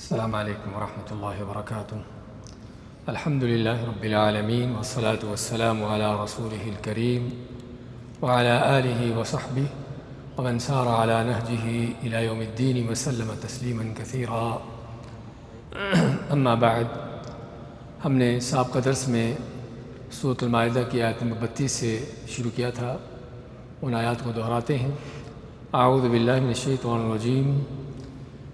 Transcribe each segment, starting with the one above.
السلام علیکم ورحمۃ اللہ وبرکاتہ۔ الحمد للہ رب العالمین والصلاة والسلام علی رسولہ الکریم وعلی آلہ وصحبہ ومن سار علی نہجہ الی یوم الدین وسلم تسلیما کثیرا۔ اما بعد، ہم نے سابقہ درس میں سورۃ المائدہ کی آیت نمبر 32 سے شروع کیا تھا، ان آیات کو دہراتے ہیں۔ اعوذ باللہ من الشیطان الرجیم،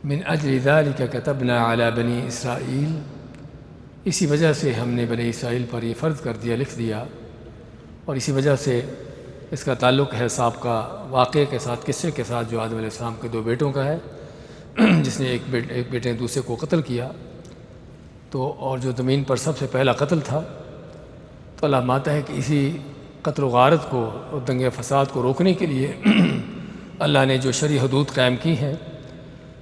من اجل ذلک کتبنا علی بنی اسرائیل، اسی وجہ سے ہم نے بنی اسرائیل پر یہ فرض کر دیا، لکھ دیا، اور اسی وجہ سے اس کا تعلق ہے سابقہ واقعے کے ساتھ، قصے کے ساتھ، جو آدم علیہ السلام کے دو بیٹوں کا ہے، جس نے ایک بیٹے نے دوسرے کو قتل کیا، تو اور جو زمین پر سب سے پہلا قتل تھا، تو اللہ ماتا ہے کہ اسی قتل و غارت کو اور دنگے فساد کو روکنے کے لیے اللہ نے جو شرعی حدود قائم کی ہیں،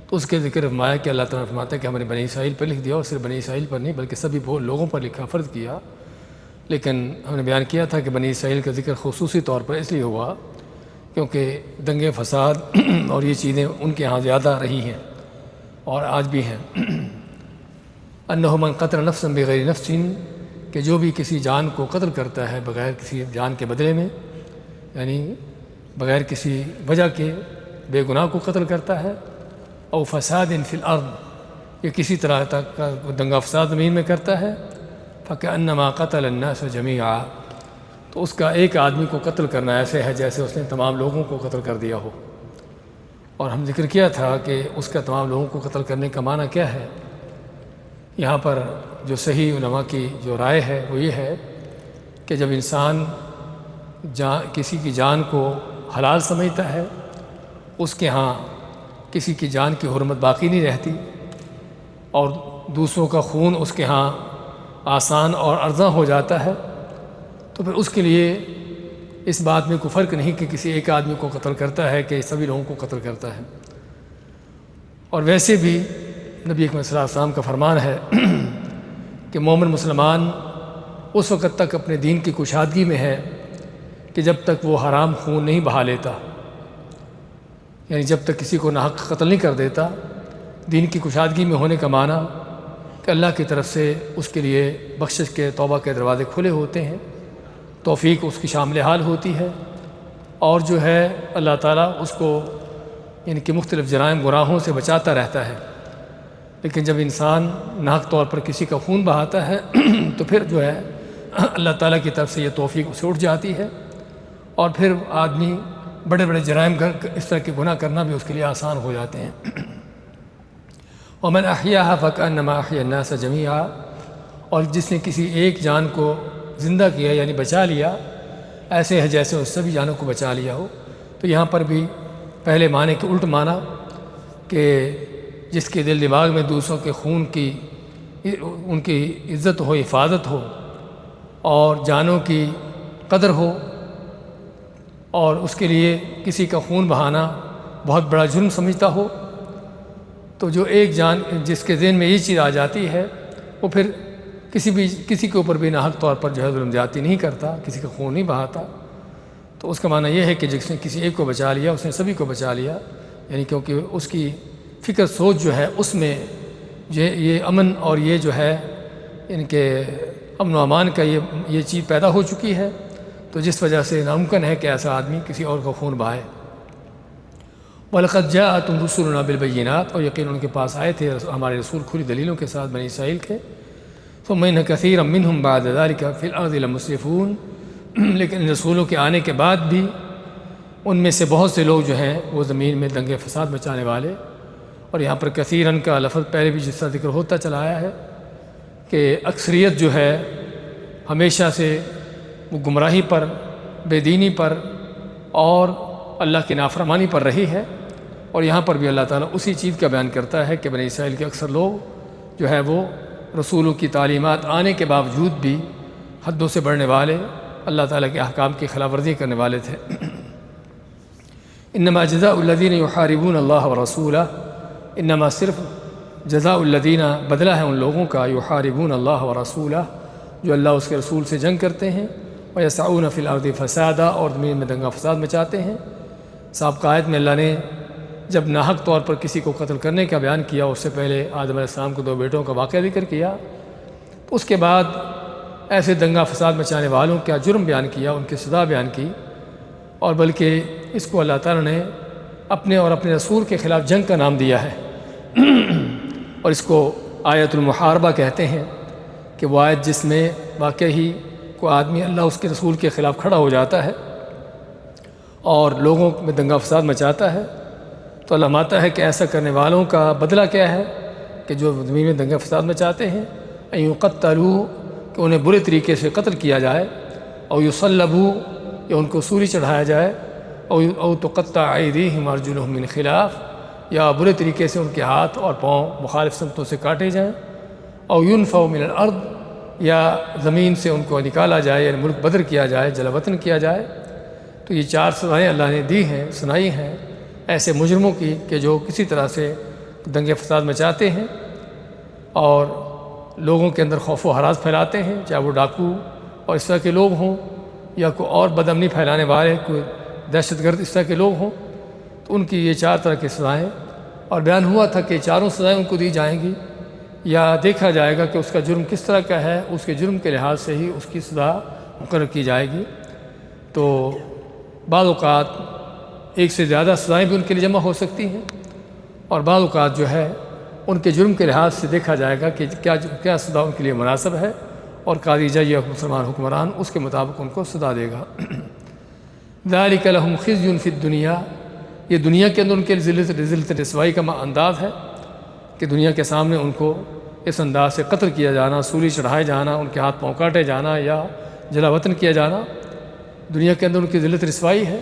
تو اس کے ذکر فرمایا کہ اللہ تعالیٰ فرماتا ہے کہ ہم نے بنی اسرائیل پر لکھ دیا، اور صرف بنی اسرائیل پر نہیں بلکہ سبھی لوگوں پر لکھا، فرض کیا۔ لیکن ہم نے بیان کیا تھا کہ بنی اسرائیل کا ذکر خصوصی طور پر اس لیے ہوا کیونکہ دنگے فساد اور یہ چیزیں ان کے ہاں زیادہ رہی ہیں اور آج بھی ہیں۔ انہ من قتل نفسا بغیر نفس، کہ جو بھی کسی جان کو قتل کرتا ہے بغیر کسی جان کے بدلے میں، یعنی بغیر کسی وجہ کے بے گناہ کو قتل کرتا ہے، او فساد فی الارض، یہ کسی طرح تک دنگا فساد زمین میں کرتا ہے، فکأنما قتل الناس جمیعا، تو اس کا ایک آدمی کو قتل کرنا ایسے ہے جیسے اس نے تمام لوگوں کو قتل کر دیا ہو۔ اور ہم ذکر کیا تھا کہ اس کا تمام لوگوں کو قتل کرنے کا معنی کیا ہے۔ یہاں پر جو صحیح علماء کی جو رائے ہے وہ یہ ہے کہ جب انسان کسی کی جان کو حلال سمجھتا ہے، اس کے ہاں کسی کی جان کی حرمت باقی نہیں رہتی، اور دوسروں کا خون اس کے ہاں آسان اور ارزاں ہو جاتا ہے، تو پھر اس کے لیے اس بات میں کوئی فرق نہیں کہ کسی ایک آدمی کو قتل کرتا ہے کہ سبھی لوگوں کو قتل کرتا ہے۔ اور ویسے بھی نبی اکرم صلی اللہ علیہ وسلم کا فرمان ہے کہ مومن مسلمان اس وقت تک اپنے دین کی کشادگی میں ہے کہ جب تک وہ حرام خون نہیں بہا لیتا، یعنی جب تک کسی کو ناحق قتل نہیں کر دیتا۔ دین کی کشادگی میں ہونے کا معنی کہ اللہ کی طرف سے اس کے لیے بخشش کے توبہ کے دروازے کھلے ہوتے ہیں، توفیق اس کی شامل حال ہوتی ہے، اور جو ہے اللہ تعالیٰ اس کو ان کی مختلف جرائم گناہوں سے بچاتا رہتا ہے۔ لیکن جب انسان ناحق طور پر کسی کا خون بہاتا ہے تو پھر جو ہے اللہ تعالیٰ کی طرف سے یہ توفیق اسے اٹھ جاتی ہے، اور پھر آدمی بڑے بڑے جرائم اس طرح کے گناہ کرنا بھی اس کے لیے آسان ہو جاتے ہیں۔ ومن احیاها فکأنما احیا الناس جمیعا، اور جس نے کسی ایک جان کو زندہ کیا یعنی بچا لیا، ایسے ہے جیسے اس سبھی جانوں کو بچا لیا ہو۔ تو یہاں پر بھی پہلے معنی کے الٹ معنی کہ جس کے دل دماغ میں دوسروں کے خون کی ان کی عزت ہو، حفاظت ہو، اور جانوں کی قدر ہو، اور اس کے لیے کسی کا خون بہانا بہت بڑا جرم سمجھتا ہو، تو جو ایک جان جس کے ذہن میں یہ چیز آ جاتی ہے، وہ پھر کسی کے اوپر بھی ناحق طور پر جو ہے ظلم زیادتی نہیں کرتا، کسی کا خون نہیں بہاتا۔ تو اس کا معنی یہ ہے کہ جس نے کسی ایک کو بچا لیا اس نے سبھی کو بچا لیا، یعنی کیونکہ اس کی فکر سوچ جو ہے اس میں یہ امن اور یہ جو ہے ان کے امن و امان کا یہ چیز پیدا ہو چکی ہے، تو جس وجہ سے ناممکن ہے کہ ایسا آدمی کسی اور کا خون بہائے۔ وَلَقَدْ جَاءَتْهُمْ رُسُلُنَا بِالْبَيِّنَاتِ، اور یقیناً ان کے پاس آئے تھے ہمارے رسول کھلی دلیلوں کے ساتھ بنی اسرائیل کے۔ ثُمَّ إِنَّ كَثِيرًا مِّنْهُمْ بَعْدَ ذَلِكَ فِي الْأَرْضِ لَمُسْرِفُونَ، لیکن ان رسولوں کے آنے کے بعد بھی ان میں سے بہت سے لوگ جو ہیں وہ زمین میں دنگے فساد مچانے والے۔ اور یہاں پر کثیراً کا لفظ پہلے بھی جس کا ذکر ہوتا چلا آیا ہے کہ اکثریت جو ہے ہمیشہ سے وہ گمراہی پر، بے دینی پر اور اللہ کی نافرمانی پر رہی ہے۔ اور یہاں پر بھی اللہ تعالیٰ اسی چیز کا بیان کرتا ہے کہ بنی اسرائیل کے اکثر لوگ جو ہے وہ رسولوں کی تعلیمات آنے کے باوجود بھی حدوں سے بڑھنے والے، اللہ تعالیٰ کے احکام کی خلاف ورزی کرنے والے تھے۔ انما جزاء الذین یحاربون اللہ ورسولہ، انما صرف جزاء الذین بدلہ ہے ان لوگوں کا، یحاربون اللہ ورسولہ، جو اللہ اس کے رسول سے جنگ کرتے ہیں، ویسعون فی الارض فسادا، اور زمین میں دنگا فساد مچاتے ہیں۔ سابقہ آیت میں اللہ نے جب ناحق طور پر کسی کو قتل کرنے کا بیان کیا، اس سے پہلے آدم علیہ السلام کو 2 بیٹوں کا واقعہ ذکر کیا، تو اس کے بعد ایسے دنگا فساد مچانے والوں کا جرم بیان کیا، ان کی سزا بیان کی، اور بلکہ اس کو اللہ تعالیٰ نے اپنے اور اپنے رسول کے خلاف جنگ کا نام دیا ہے اور اس کو آیت المحاربہ کہتے ہیں، کہ وہ آیت جس میں واقعی کوئی آدمی اللہ اس کے رسول کے خلاف کھڑا ہو جاتا ہے اور لوگوں میں دنگا فساد مچاتا ہے، تو اللہ ماتا ہے کہ ایسا کرنے والوں کا بدلہ کیا ہے، کہ جو زمین میں دنگا فساد مچاتے ہیں، ان یقتلوا، کہ انہیں برے طریقے سے قتل کیا جائے، او یصلبوا، یا ان کو سولی چڑھایا جائے، او تقطع ایدیہم وارجلہم من خلاف، یا برے طریقے سے ان کے ہاتھ اور پاؤں مخالف سمتوں سے کاٹے جائیں، او ینفوا من الارض، یا زمین سے ان کو نکالا جائے، یعنی ملک بدر کیا جائے، جلا وطن کیا جائے۔ تو یہ 4 سزائیں اللہ نے دی ہیں، سنائی ہیں ایسے مجرموں کی کہ جو کسی طرح سے دنگے فساد مچاتے ہیں اور لوگوں کے اندر خوف و ہراس پھیلاتے ہیں، چاہے وہ ڈاکو اور اس طرح کے لوگ ہوں، یا کوئی اور بدامنی پھیلانے والے، کوئی دہشت گرد اس طرح کے لوگ ہوں، تو ان کی یہ 4 طرح کی سزائیں، اور بیان ہوا تھا کہ 4 سزائیں ان کو دی جائیں گی، یا دیکھا جائے گا کہ اس کا جرم کس طرح کا ہے، اس کے جرم کے لحاظ سے ہی اس کی سزا مقرر کی جائے گی۔ تو بعض اوقات ایک سے زیادہ سزائیں بھی ان کے لیے جمع ہو سکتی ہیں، اور بعض اوقات جو ہے ان کے جرم کے لحاظ سے دیکھا جائے گا کہ کیا سزا ان کے لیے مناسب ہے، اور قاضی جج یا مسلمان حکمران اس کے مطابق ان کو سزا دے گا۔ ذالک لہم خزی فی الدنیا، یہ دنیا کے اندر ان کے ذلت رسوائی کا انداز ہے کہ دنیا کے سامنے ان کو اس انداز سے قتل کیا جانا، سولی چڑھائے جانا، ان کے ہاتھ پاؤں کاٹے جانا یا جلا وطن کیا جانا، دنیا کے اندر ان کی ذلت رسوائی ہے۔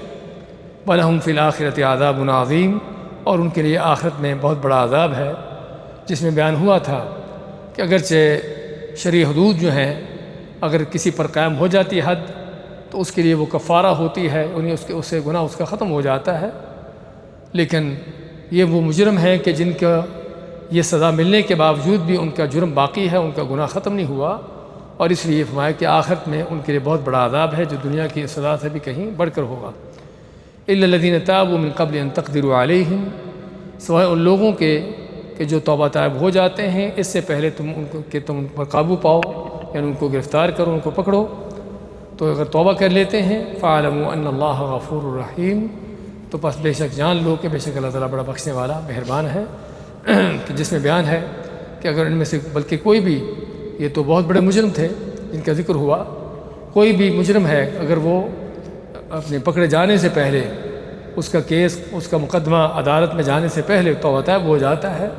وَلَهُمْ فِي الْآخِرَةِ عَذَابٌ عَظِيمٌ، اور ان کے لیے آخرت میں بہت بڑا عذاب ہے، جس میں بیان ہوا تھا کہ اگرچہ شرعی حدود جو ہیں اگر کسی پر قائم ہو جاتی حد تو اس کے لیے وہ کفارہ ہوتی ہے، انہیں اس سے گناہ اس کا ختم ہو جاتا ہے، لیکن یہ وہ مجرم ہیں کہ جن کا یہ سزا ملنے کے باوجود بھی ان کا جرم باقی ہے، ان کا گناہ ختم نہیں ہوا، اور اس لیے فرمایا کہ آخرت میں ان کے لیے بہت بڑا عذاب ہے جو دنیا کی سزا سے بھی کہیں بڑھ کر ہوگا۔ اِلَّا الَّذِينَ تَابُوا مِن قَبْلِ أَن تَقْدِرُوا عَلَيْهِمْ، سوائے ان لوگوں کے کہ جو توبہ طائب ہو جاتے ہیں اس سے پہلے تم ان پر قابو پاؤ، یعنی ان کو گرفتار کرو، ان کو پکڑو، تو اگر توبہ کر لیتے ہیں فَاعْلَمُوا أَنَّ اللَّهَ غَفُورٌ رَحِيمٌ، تو بس بے شک جان لو کہ بے شک اللہ تعالیٰ بڑا بخشنے والا مہربان ہے، کہ جس میں بیان ہے کہ اگر ان میں سے بلکہ کوئی بھی، یہ تو بہت بڑے مجرم تھے جن کا ذکر ہوا، کوئی بھی مجرم ہے اگر وہ اپنے پکڑے جانے سے پہلے اس کا کیس، اس کا مقدمہ عدالت میں جانے سے پہلے توبہ طائب ہو جاتا ہے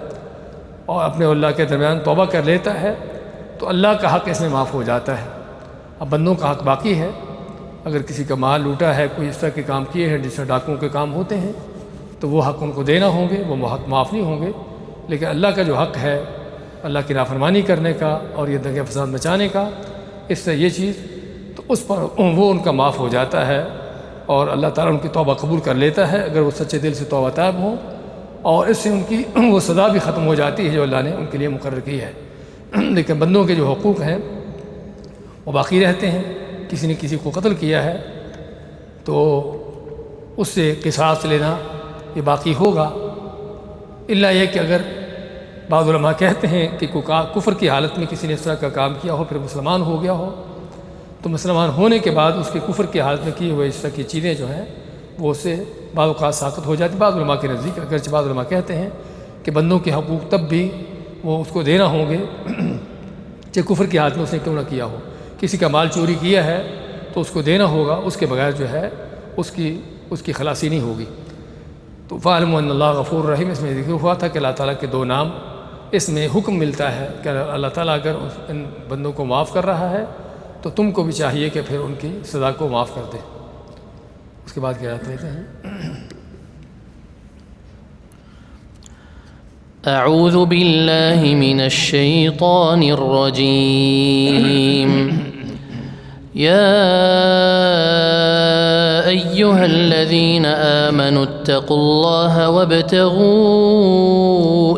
اور اپنے اللہ کے درمیان توبہ کر لیتا ہے تو اللہ کا حق اس میں معاف ہو جاتا ہے۔ اب بندوں کا حق باقی ہے، اگر کسی کا مال لوٹا ہے، کوئی اس طرح کے کام کیے ہیں جس سے ڈاکوؤں کے کام ہوتے ہیں، تو وہ حق ان کو دینا ہوں گے، وہ حق معاف نہیں ہوں گے، لیکن اللہ کا جو حق ہے اللہ کی نافرمانی کرنے کا اور یہ دنگے فساد مچانے کا، اس سے یہ چیز، تو اس پر وہ ان کا معاف ہو جاتا ہے اور اللہ تعالیٰ ان کی توبہ قبول کر لیتا ہے اگر وہ سچے دل سے توبہ طائب ہوں، اور اس سے ان کی وہ سزا بھی ختم ہو جاتی ہے جو اللہ نے ان کے لیے مقرر کی ہے۔ لیکن بندوں کے جو حقوق ہیں وہ باقی رہتے ہیں، کسی نے کسی کو قتل کیا ہے تو اس سے قصاص لینا یہ باقی ہوگا، الا یہ کہ اگر بعض علماء کہتے ہیں کہ کفر کی حالت میں کسی نے اس طرح کا کام کیا ہو پھر مسلمان ہو گیا ہو تو مسلمان ہونے کے بعد اس کے کفر کی حالت میں کیے ہوئے اس طرح کی چیزیں جو ہیں وہ اس سے بعض اوقات ساقط ہو جاتی۔ بعض علماء کے نزدیک اگرچہ بعض علماء کہتے ہیں کہ بندوں کے حقوق تب بھی وہ اس کو دینا ہوں گے چاہے کفر کی حالت میں اس نے کیوں نہ کیا ہو، کسی کا مال چوری کیا ہے تو اس کو دینا ہوگا، اس کے بغیر جو ہے اس کی خلاصی نہیں ہوگی۔ تو فَاعْلَمُوا أَنَّ اللَّهَ غَفُورٌ رَحِيمٌ، اس میں ذکر ہوا تھا کہ اللہ تعالیٰ کے 2 نام، اس میں حکم ملتا ہے کہ اللہ تعالیٰ اگر ان بندوں کو معاف کر رہا ہے تو تم کو بھی چاہیے کہ پھر ان کی سزا کو معاف کر دے۔ اس کے بعد کیا کہتے ہیں؟ اعوذ باللہ من الشیطان الرجیم یا ایہا الذین آمنوا اتقوا اللہ وابتغوا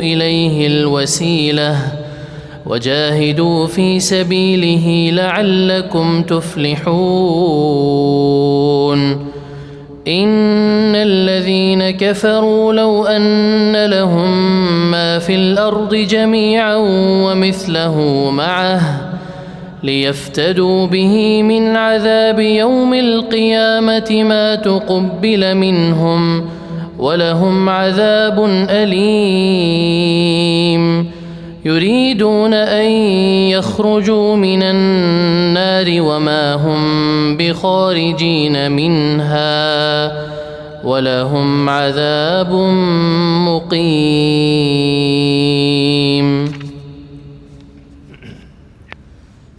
الیہ الوسیلہ وجاہدوا فی سبیلہ لعلکم تفلحون إن الذين كفروا لو أن لهم ما في الأرض جميعا ومثله معه ليفتدوا به من عذاب يوم القيامة ما تقبل منهم ولهم عذاب أليم يريدون أن يخرجوا من النار وما هم بخارجين منها ولهم عذاب مقيم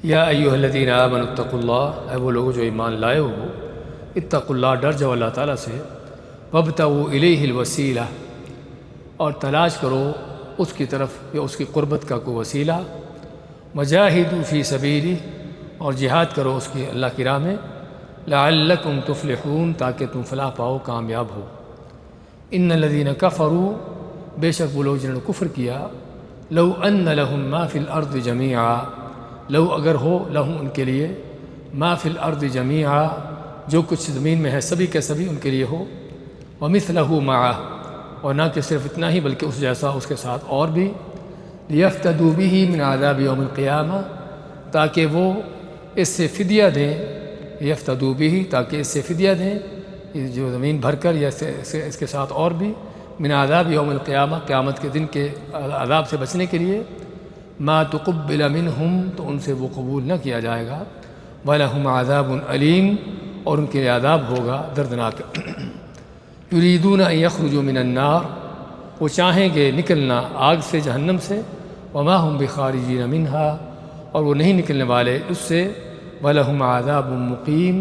یا ایھا الذین آمنوا اتقوا اللہ، اے وہ لوگ جو ایمان لائے ہو، اتقوا اللہ، ڈر جاؤ اللہ تعالیٰ سے، وابتغوا الیہ الوسیلہ، اور تلاش کرو اس کی طرف یا اس کی قربت کا کوئی وسیلہ، وجاہدوا فی سبیلہ، اور جہاد کرو اس کی اللہ کی راہ میں، لعلکم تفلحون، تاکہ تم فلاح پاؤ، کامیاب ہو۔ ان الذین کفروا، بے شک وہ لوگ جنہوں نے کفر کیا، لو ان لہم ما فی الارض جمیعا، لو اگر ہو لہم ان کے لیے، ما فی الارض جمیعا، جو کچھ زمین میں ہے سبھی کے سبھی ان کے لیے ہو، ومثلہ معہ، اور نہ کہ صرف اتنا ہی بلکہ اس جیسا اس کے ساتھ اور بھی، لیفتدوا بہ من عذاب یوم القیامہ، تاکہ وہ اس سے فدیہ دیں، لیفتدوا بہ، تاکہ اس سے فدیہ دیں، جو زمین بھر کر یا اس کے ساتھ اور بھی، من عذاب یوم القیامہ، قیامت کے دن کے عذاب سے بچنے کے لیے، ما تقبل منہم، تو ان سے وہ قبول نہ کیا جائے گا، وَلَهُمْ عَذَابٌ علیم، اور ان کے لیے عذاب ہوگا دردناک۔ یریدون ان یخرجوا من النار، وہ چاہیں گے نکلنا آگ سے، جہنم سے، وما هم بخارجین منہا، اور وہ نہیں نکلنے والے اس سے، وَلَهُمْ عَذَابٌ مقیم،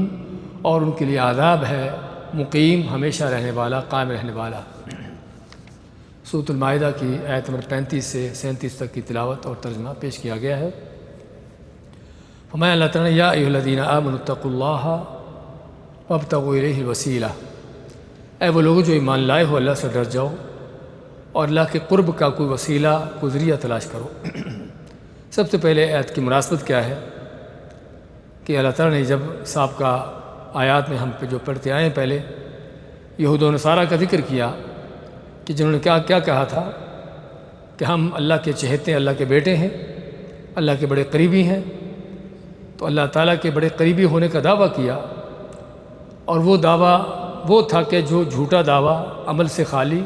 اور ان کے لیے عذاب ہے مقیم، ہمیشہ رہنے والا، قائم رہنے والا۔ سورۃ المائدہ کی آیت نمبر 35 سے 37 تک کی تلاوت اور ترجمہ پیش کیا گیا ہے۔ فرمایا اللہ تعالیٰ نے، یا ایھا الذین آمنوا اتقوا اللہ وابتغوا الیہ الوسیلہ، اے وہ لوگ جو ایمان لائے ہو، اللہ سے ڈر جاؤ اور اللہ کے قرب کا کوئی وسیلہ، کوئی ذریعہ تلاش کرو۔ سب سے پہلے آیت کی مناسبت کیا ہے کہ اللہ تعالیٰ نے جب سابقہ آیات میں ہم پہ جو پڑھتے آئے ہیں پہلے، یہود و نصارہ کا ذکر کیا کہ جنہوں نے کیا کہا تھا کہ ہم اللہ کے چہیتے ہیں، اللہ کے بیٹے ہیں، اللہ کے بڑے قریبی ہیں، تو اللہ تعالیٰ کے بڑے قریبی ہونے کا دعویٰ کیا، اور وہ دعویٰ وہ تھا کہ جو جھوٹا دعویٰ، عمل سے خالی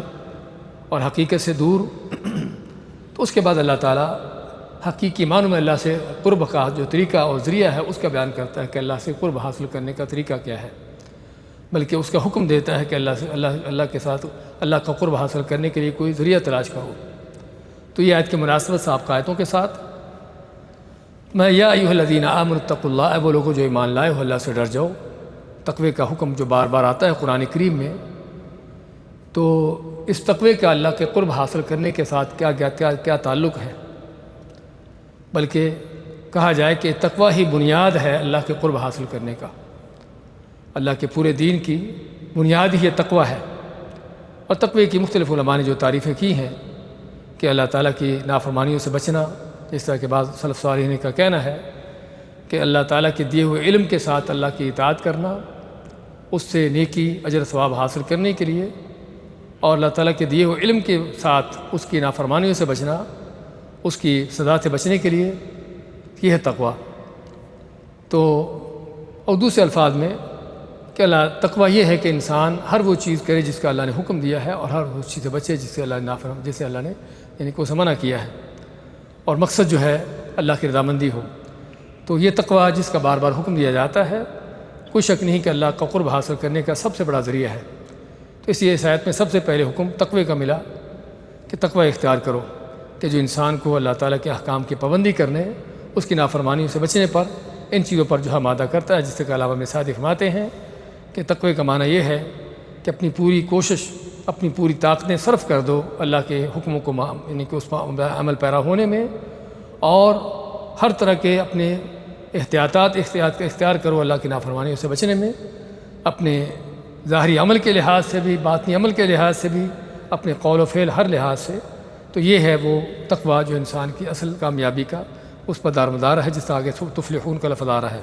اور حقیقت سے دور۔ تو اس کے بعد اللہ تعالیٰ حقیقی معنوں میں اللہ سے قرب کا جو طریقہ اور ذریعہ ہے اس کا بیان کرتا ہے کہ اللہ سے قرب حاصل کرنے کا طریقہ کیا ہے، بلکہ اس کا حکم دیتا ہے کہ اللہ کے ساتھ اللہ کا قرب حاصل کرنے کے لیے کوئی ذریعہ تلاش کرو۔ تو یہ آیت کی مناسبت سابقہ آیتوں کے ساتھ، میں یا ایھا الذین آمنوا اتقوا اللہ، اے وہ لوگوں جو ایمان لائے ہو، اللہ سے ڈر جاؤ۔ تقوی کا حکم جو بار بار آتا ہے قرآن کریم میں، تو اس تقوی کا اللہ کے قرب حاصل کرنے کے ساتھ کیا تعلق ہے، بلکہ کہا جائے کہ تقوی ہی بنیاد ہے اللہ کے قرب حاصل کرنے کا۔ اللہ کے پورے دین کی بنیاد ہی یہ تقوی ہے، اور تقوی کی مختلف علماء نے جو تعریفیں کی ہیں کہ اللہ تعالیٰ کی نافرمانیوں سے بچنا، جس طرح کے بعض سلف صالحین کا کہنا ہے کہ اللہ تعالیٰ کے دیے ہوئے علم کے ساتھ اللہ کی اطاعت کرنا، اس سے نیکی، اجر ثواب حاصل کرنے کے لیے، اور اللہ تعالیٰ کے دیے ہوئے علم کے ساتھ اس کی نافرمانیوں سے بچنا، اس کی سزا سے بچنے کے لیے، یہ ہے تقوی۔ تو اور دوسرے الفاظ میں کہ تقوی یہ ہے کہ انسان ہر وہ چیز کرے جس کا اللہ نے حکم دیا ہے، اور ہر وہ چیز سے بچے جس سے اللہ نے یعنی کو منع کیا ہے، اور مقصد جو ہے اللہ کی رضامندی ہو۔ تو یہ تقوی جس کا بار بار حکم دیا جاتا ہے، کوئی شک نہیں کہ اللہ کا قرب حاصل کرنے کا سب سے بڑا ذریعہ ہے۔ تو اس لیے اس آیت میں سب سے پہلے حکم تقوی کا ملا کہ تقوی اختیار کرو، کہ جو انسان کو اللہ تعالیٰ کے احکام کی پابندی کرنے، اس کی نافرمانیوں سے بچنے پر، ان چیزوں پر جو ہے آمادہ کرتا ہے، جس کے علاوہ میں ساتھ فرماتے ہیں کہ تقوی کا معنی یہ ہے کہ اپنی پوری کوشش، اپنی پوری طاقتیں صرف کر دو اللہ کے حکموں کو یعنی کہ اس پر عمل پیرا ہونے میں، اور ہر طرح کے اپنے احتیاطات اختیار کرو اللہ کی نافرمانیوں سے بچنے میں، اپنے ظاہری عمل کے لحاظ سے بھی، باطنی عمل کے لحاظ سے بھی، اپنے قول و فعل ہر لحاظ سے۔ تو یہ ہے وہ تقوی جو انسان کی اصل کامیابی کا اس پر دارمدار ہے، جس سے آگے تفلحون کا لفظ آ رہا ہے۔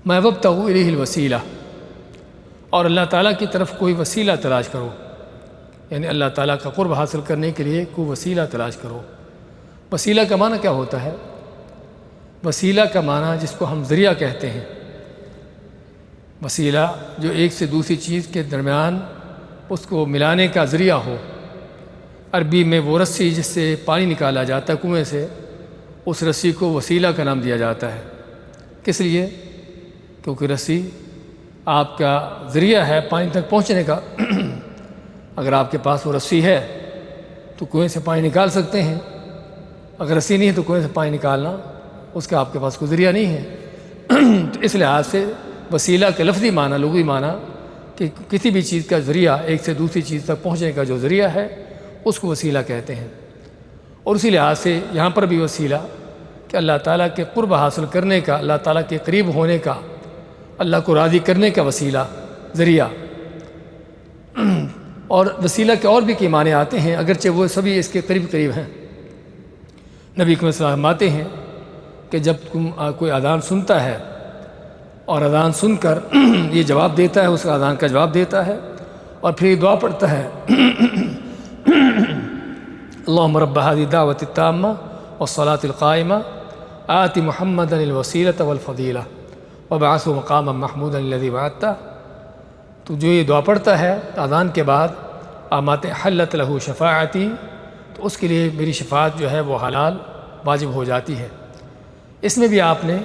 میں وابتغوا الیہ الوسیلہ، اور اللہ تعالیٰ کی طرف کوئی وسیلہ تلاش کرو، یعنی اللہ تعالیٰ کا قرب حاصل کرنے کے لیے کوئی وسیلہ تلاش کرو۔ وسیلہ کا معنی کیا ہوتا ہے؟ وسیلہ کا معنی جس کو ہم ذریعہ کہتے ہیں، وسیلہ جو ایک سے دوسری چیز کے درمیان اس کو ملانے کا ذریعہ ہو۔ عربی میں وہ رسی جس سے پانی نکالا جاتا ہے کنویں سے، اس رسی کو وسیلہ کا نام دیا جاتا ہے۔ کس لیے؟ کیونکہ رسی آپ کا ذریعہ ہے پانی تک پہنچنے کا۔ اگر آپ کے پاس وہ رسی ہے تو کنویں سے پانی نکال سکتے ہیں، اگر رسی نہیں ہے تو کنویں سے پانی نکالنا اس کا آپ کے پاس کوئی ذریعہ نہیں ہے۔ تو اس لحاظ سے وسیلہ کے لفظی معنی، لغوی معنی کہ کسی بھی چیز کا ذریعہ، ایک سے دوسری چیز تک پہنچنے کا جو ذریعہ ہے اس کو وسیلہ کہتے ہیں۔ اور اسی لحاظ سے یہاں پر بھی وسیلہ کہ اللہ تعالیٰ کے قرب حاصل کرنے کا، اللہ تعالیٰ کے قریب ہونے کا، اللہ کو راضی کرنے کا وسیلہ، ذریعہ۔ اور وسیلہ کے اور بھی کئی معنی آتے ہیں، اگرچہ وہ سبھی اس کے قریب قریب ہیں۔ نبی صلی اللہ علیہ وسلم فرماتے ہیں کہ جب کوئی اذان سنتا ہے اور اذان سن کر یہ جواب دیتا ہے، اس اذان کا جواب دیتا ہے اور پھر یہ دعا پڑھتا ہے، اللہم رب هذه الدعوة التامة والصلاة القائمة آت محمدا الوسیلة والفضیلہ وابعثه مقاما محمودا الذی وعدتہ۔ تو جو یہ دعا پڑھتا ہے اذان کے بعد، آمات حلت له شفاعتی، تو اس کے لیے میری شفاعت جو ہے وہ حلال واجب ہو جاتی ہے۔ اس میں بھی آپ نے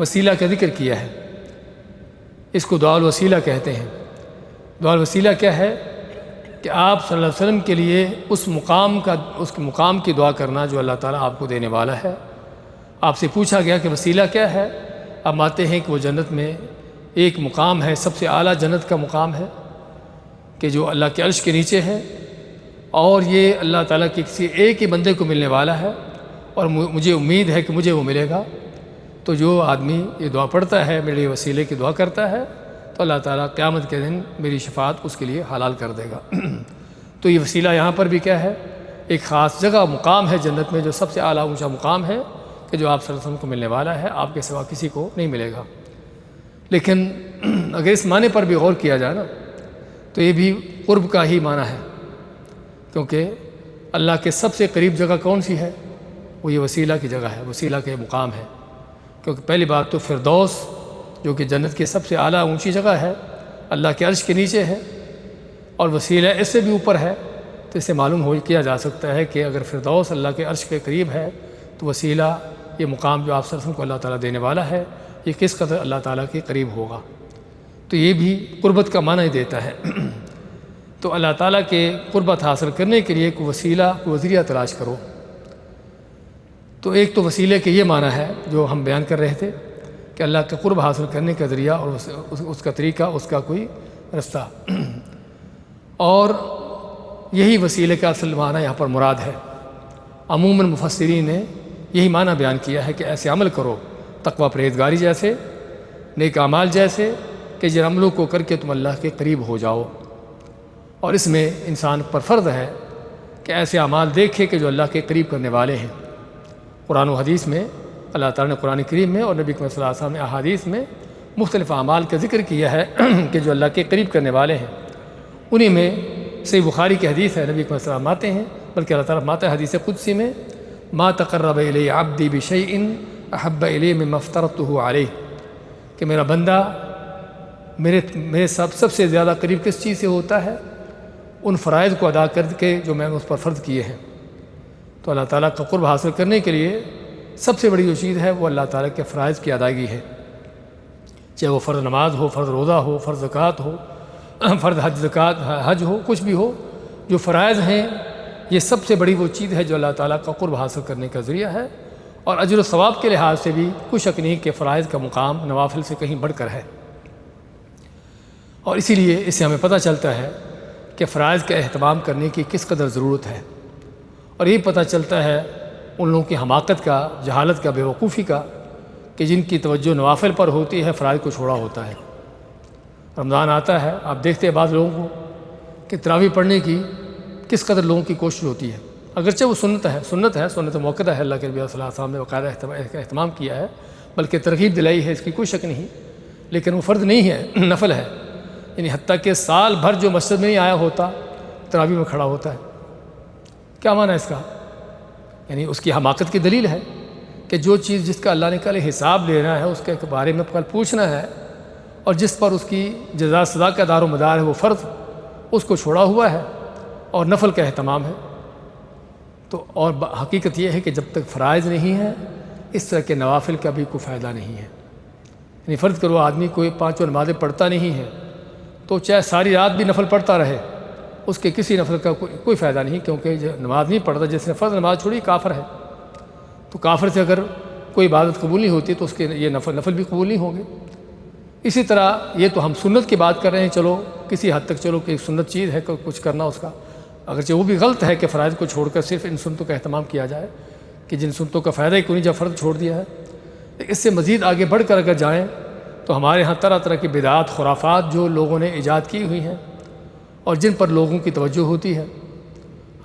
وسیلہ کا ذکر کیا ہے، اس کو دعا الوسیلہ کہتے ہیں۔ دعا الوسیلہ کیا ہے؟ کہ آپ صلی اللہ علیہ وسلم کے لیے اس مقام کی دعا کرنا جو اللہ تعالیٰ آپ کو دینے والا ہے۔ آپ سے پوچھا گیا کہ وسیلہ کیا ہے؟ آپ مانتے ہیں کہ وہ جنت میں ایک مقام ہے، سب سے اعلیٰ جنت کا مقام ہے کہ جو اللہ کے عرش کے نیچے ہے، اور یہ اللہ تعالیٰ کے کسی ایک ہی بندے کو ملنے والا ہے، اور مجھے امید ہے کہ مجھے وہ ملے گا۔ تو جو آدمی یہ دعا پڑھتا ہے، میرے لیے وسیلے کی دعا کرتا ہے، تو اللہ تعالیٰ قیامت کے دن میری شفاعت اس کے لیے حلال کر دے گا۔ تو یہ وسیلہ یہاں پر بھی کیا ہے؟ ایک خاص جگہ، مقام ہے جنت میں جو سب سے اعلیٰ اونچا مقام ہے کہ جو آپ صلی اللہ علیہ وسلم کو ملنے والا ہے، آپ کے سوا کسی کو نہیں ملے گا۔ لیکن اگر اس معنی پر بھی غور کیا جائے نا تو یہ بھی قرب کا ہی معنی ہے، کیونکہ اللہ کے سب سے قریب جگہ کون سی ہے؟ وہ یہ وسیلہ کی جگہ ہے، وسیلہ کے مقام ہے۔ کیونکہ پہلی بات تو فردوس جو کہ جنت کی سب سے اعلیٰ اونچی جگہ ہے، اللہ کے عرش کے نیچے ہے، اور وسیلہ اس سے بھی اوپر ہے، تو اس سے معلوم کیا جا سکتا ہے کہ اگر فردوس اللہ کے عرش کے قریب ہے تو وسیلہ، یہ مقام جو آپ صلی اللہ علیہ وسلم کو اللہ تعالیٰ دینے والا ہے، یہ کس قدر اللہ تعالیٰ کے قریب ہوگا۔ تو یہ بھی قربت کا معنی دیتا ہے۔ تو اللہ تعالیٰ کے قربت حاصل کرنے کے لیے کوئی وسیلہ، کوئی ذریعہ تلاش کرو۔ تو ایک تو وسیلے کے یہ معنی ہے جو ہم بیان کر رہے تھے کہ اللہ کا قرب حاصل کرنے کا ذریعہ اور اس کا طریقہ، اس کا کوئی رستہ، اور یہی وسیلے کا اصل معنی یہاں پر مراد ہے۔ عموماً مفسرین نے یہی معنی بیان کیا ہے کہ ایسے عمل کرو، تقوی پرہیزگاری جیسے، نیک اعمال جیسے، کہ جن عملوں کو کر کے تم اللہ کے قریب ہو جاؤ۔ اور اس میں انسان پر فرض ہے کہ ایسے اعمال دیکھے کہ جو اللہ کے قریب کرنے والے ہیں۔ قرآن و حدیث میں اللہ تعالیٰ نے قرآن کریم میں اور نبی صلی اللہ علیہ وسلم نے احادیث میں مختلف اعمال کا ذکر کیا ہے کہ جو اللہ کے قریب کرنے والے ہیں۔ انہی میں صحیح بخاری کی حدیث ہے، نبی صلی اللہ علیہ وسلم آتے ہیں، بلکہ اللہ تعالیٰ فرماتا ہے حدیث قدسی میں، ما تقرب الی عبدی بشیء احب الی مما افترضته علیہ، کہ میرا بندہ میرے سب سے زیادہ قریب کس چیز سے ہوتا ہے؟ ان فرائض کو ادا کر کے جو میں نے اس پر فرض کیے ہیں۔ تو اللہ تعالیٰ کا قرب حاصل کرنے کے لیے سب سے بڑی جو چیز ہے وہ اللہ تعالیٰ کے فرائض کی ادائیگی ہے، چاہے وہ فرض نماز ہو، فرض روزہ ہو، فرض زکوٰۃ ہو، فرض حج ہو، کچھ بھی ہو، جو فرائض ہیں یہ سب سے بڑی وہ چیز ہے جو اللہ تعالیٰ کا قرب حاصل کرنے کا ذریعہ ہے۔ اور اجر و ثواب کے لحاظ سے بھی کوئی شک نہیں کہ فرائض کا مقام نوافل سے کہیں بڑھ کر ہے۔ اور اسی لیے اس سے ہمیں پتہ چلتا ہے کہ فرائض کا اہتمام کرنے کی کس قدر ضرورت ہے، اور یہ پتہ چلتا ہے ان لوگوں کی حماقت کا، جہالت کا، بے وقوفی کا، کہ جن کی توجہ نوافل پر ہوتی ہے، فرائض کو چھوڑا ہوتا ہے۔ رمضان آتا ہے، آپ دیکھتے ہیں بعض لوگوں کو کہ تراویح پڑھنے کی کس قدر لوگوں کی کوشش ہوتی ہے، اگرچہ وہ سنت موقع ہے، اللہ کے نبی صلی اللہ علیہ وسلم نے باقاعدہ اہتمام کیا ہے، بلکہ ترغیب دلائی ہے، اس کی کوئی شک نہیں، لیکن وہ فرض نہیں ہے، نفل ہے۔ یعنی حتیٰ کہ سال بھر جو مسجد میں نہیں آیا ہوتا تراویح میں کھڑا ہوتا ہے۔ کیا معنی ہے اس کا؟ یعنی اس کی حماقت کی دلیل ہے کہ جو چیز جس کا اللہ نے کل حساب لینا ہے، اس کے بارے میں کل پوچھنا ہے، اور جس پر اس کی جزا سزا کا دار و مدار ہے وہ فرض، اس کو چھوڑا ہوا ہے اور نفل کا اہتمام ہے۔ تو اور حقیقت یہ ہے کہ جب تک فرائض نہیں ہے اس طرح کے نوافل کا بھی کوئی فائدہ نہیں ہے۔ یعنی فرض کرو آدمی کوئی 5 نمازیں پڑھتا نہیں ہے تو چاہے ساری رات بھی نفل پڑھتا رہے، اس کے کسی نفل کا کوئی فائدہ نہیں، کیونکہ جو نماز نہیں پڑھتا، جس نے فرض نماز چھوڑی کافر ہے۔ تو کافر سے اگر کوئی عبادت قبول نہیں ہوتی تو اس کے یہ نفل بھی قبول نہیں ہوں گے۔ اسی طرح یہ تو ہم سنت کی بات کر رہے ہیں، چلو کسی حد تک چلو کہ سنت چیز ہے کچھ کرنا اس کا، اگرچہ وہ بھی غلط ہے کہ فرائض کو چھوڑ کر صرف ان سنتوں کا اہتمام کیا جائے کہ جن سنتوں کا فائدہ ہی کوئی نہیں جب فرض چھوڑ دیا ہے۔ اس سے مزید آگے بڑھ کر اگر جائیں تو ہمارے ہاں طرح طرح کی بدعات خرافات جو لوگوں نے ایجاد کی ہوئی ہیں اور جن پر لوگوں کی توجہ ہوتی ہے۔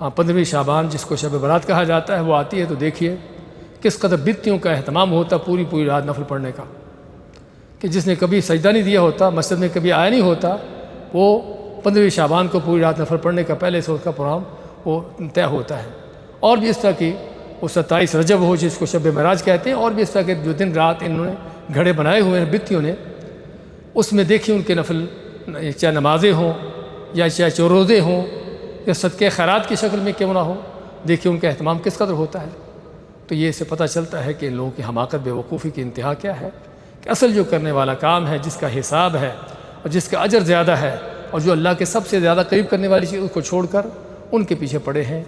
ہاں 15ویں شعبان جس کو شب برات کہا جاتا ہے وہ آتی ہے تو دیکھیے کس قدر بدعتوں کا اہتمام ہوتا پوری رات نفل پڑھنے کا، کہ جس نے کبھی سجدہ نہیں دیا ہوتا، مسجد میں کبھی آیا نہیں ہوتا، وہ 15ویں شعبان کو پوری رات نفل پڑھنے کا پہلے سے اس کا پروگرام وہ طے ہوتا ہے۔ اور بھی اس طرح کی وہ 27 رجب ہو جس کو شب معراج کہتے ہیں، اور بھی اس طرح کے جو دن رات انہوں نے گھڑے بنائے ہوئے ہیں بدعتیوں نے، اس میں دیکھیے ان کے نفل چاہے نمازیں ہوں یا چاہے روزے ہوں یا صدقے خیرات کی شکل میں کیوں نہ ہو، دیکھیے ان کا اہتمام کس قدر ہوتا ہے۔ تو یہ سے پتہ چلتا ہے کہ ان لوگوں کی حماقت بے وقوفی کی انتہا کیا ہے، کہ اصل جو کرنے والا کام ہے، جس کا حساب ہے اور جس کا اجر زیادہ ہے اور جو اللہ کے سب سے زیادہ قریب کرنے والی چیز، اس کو چھوڑ کر ان کے پیچھے پڑے ہیں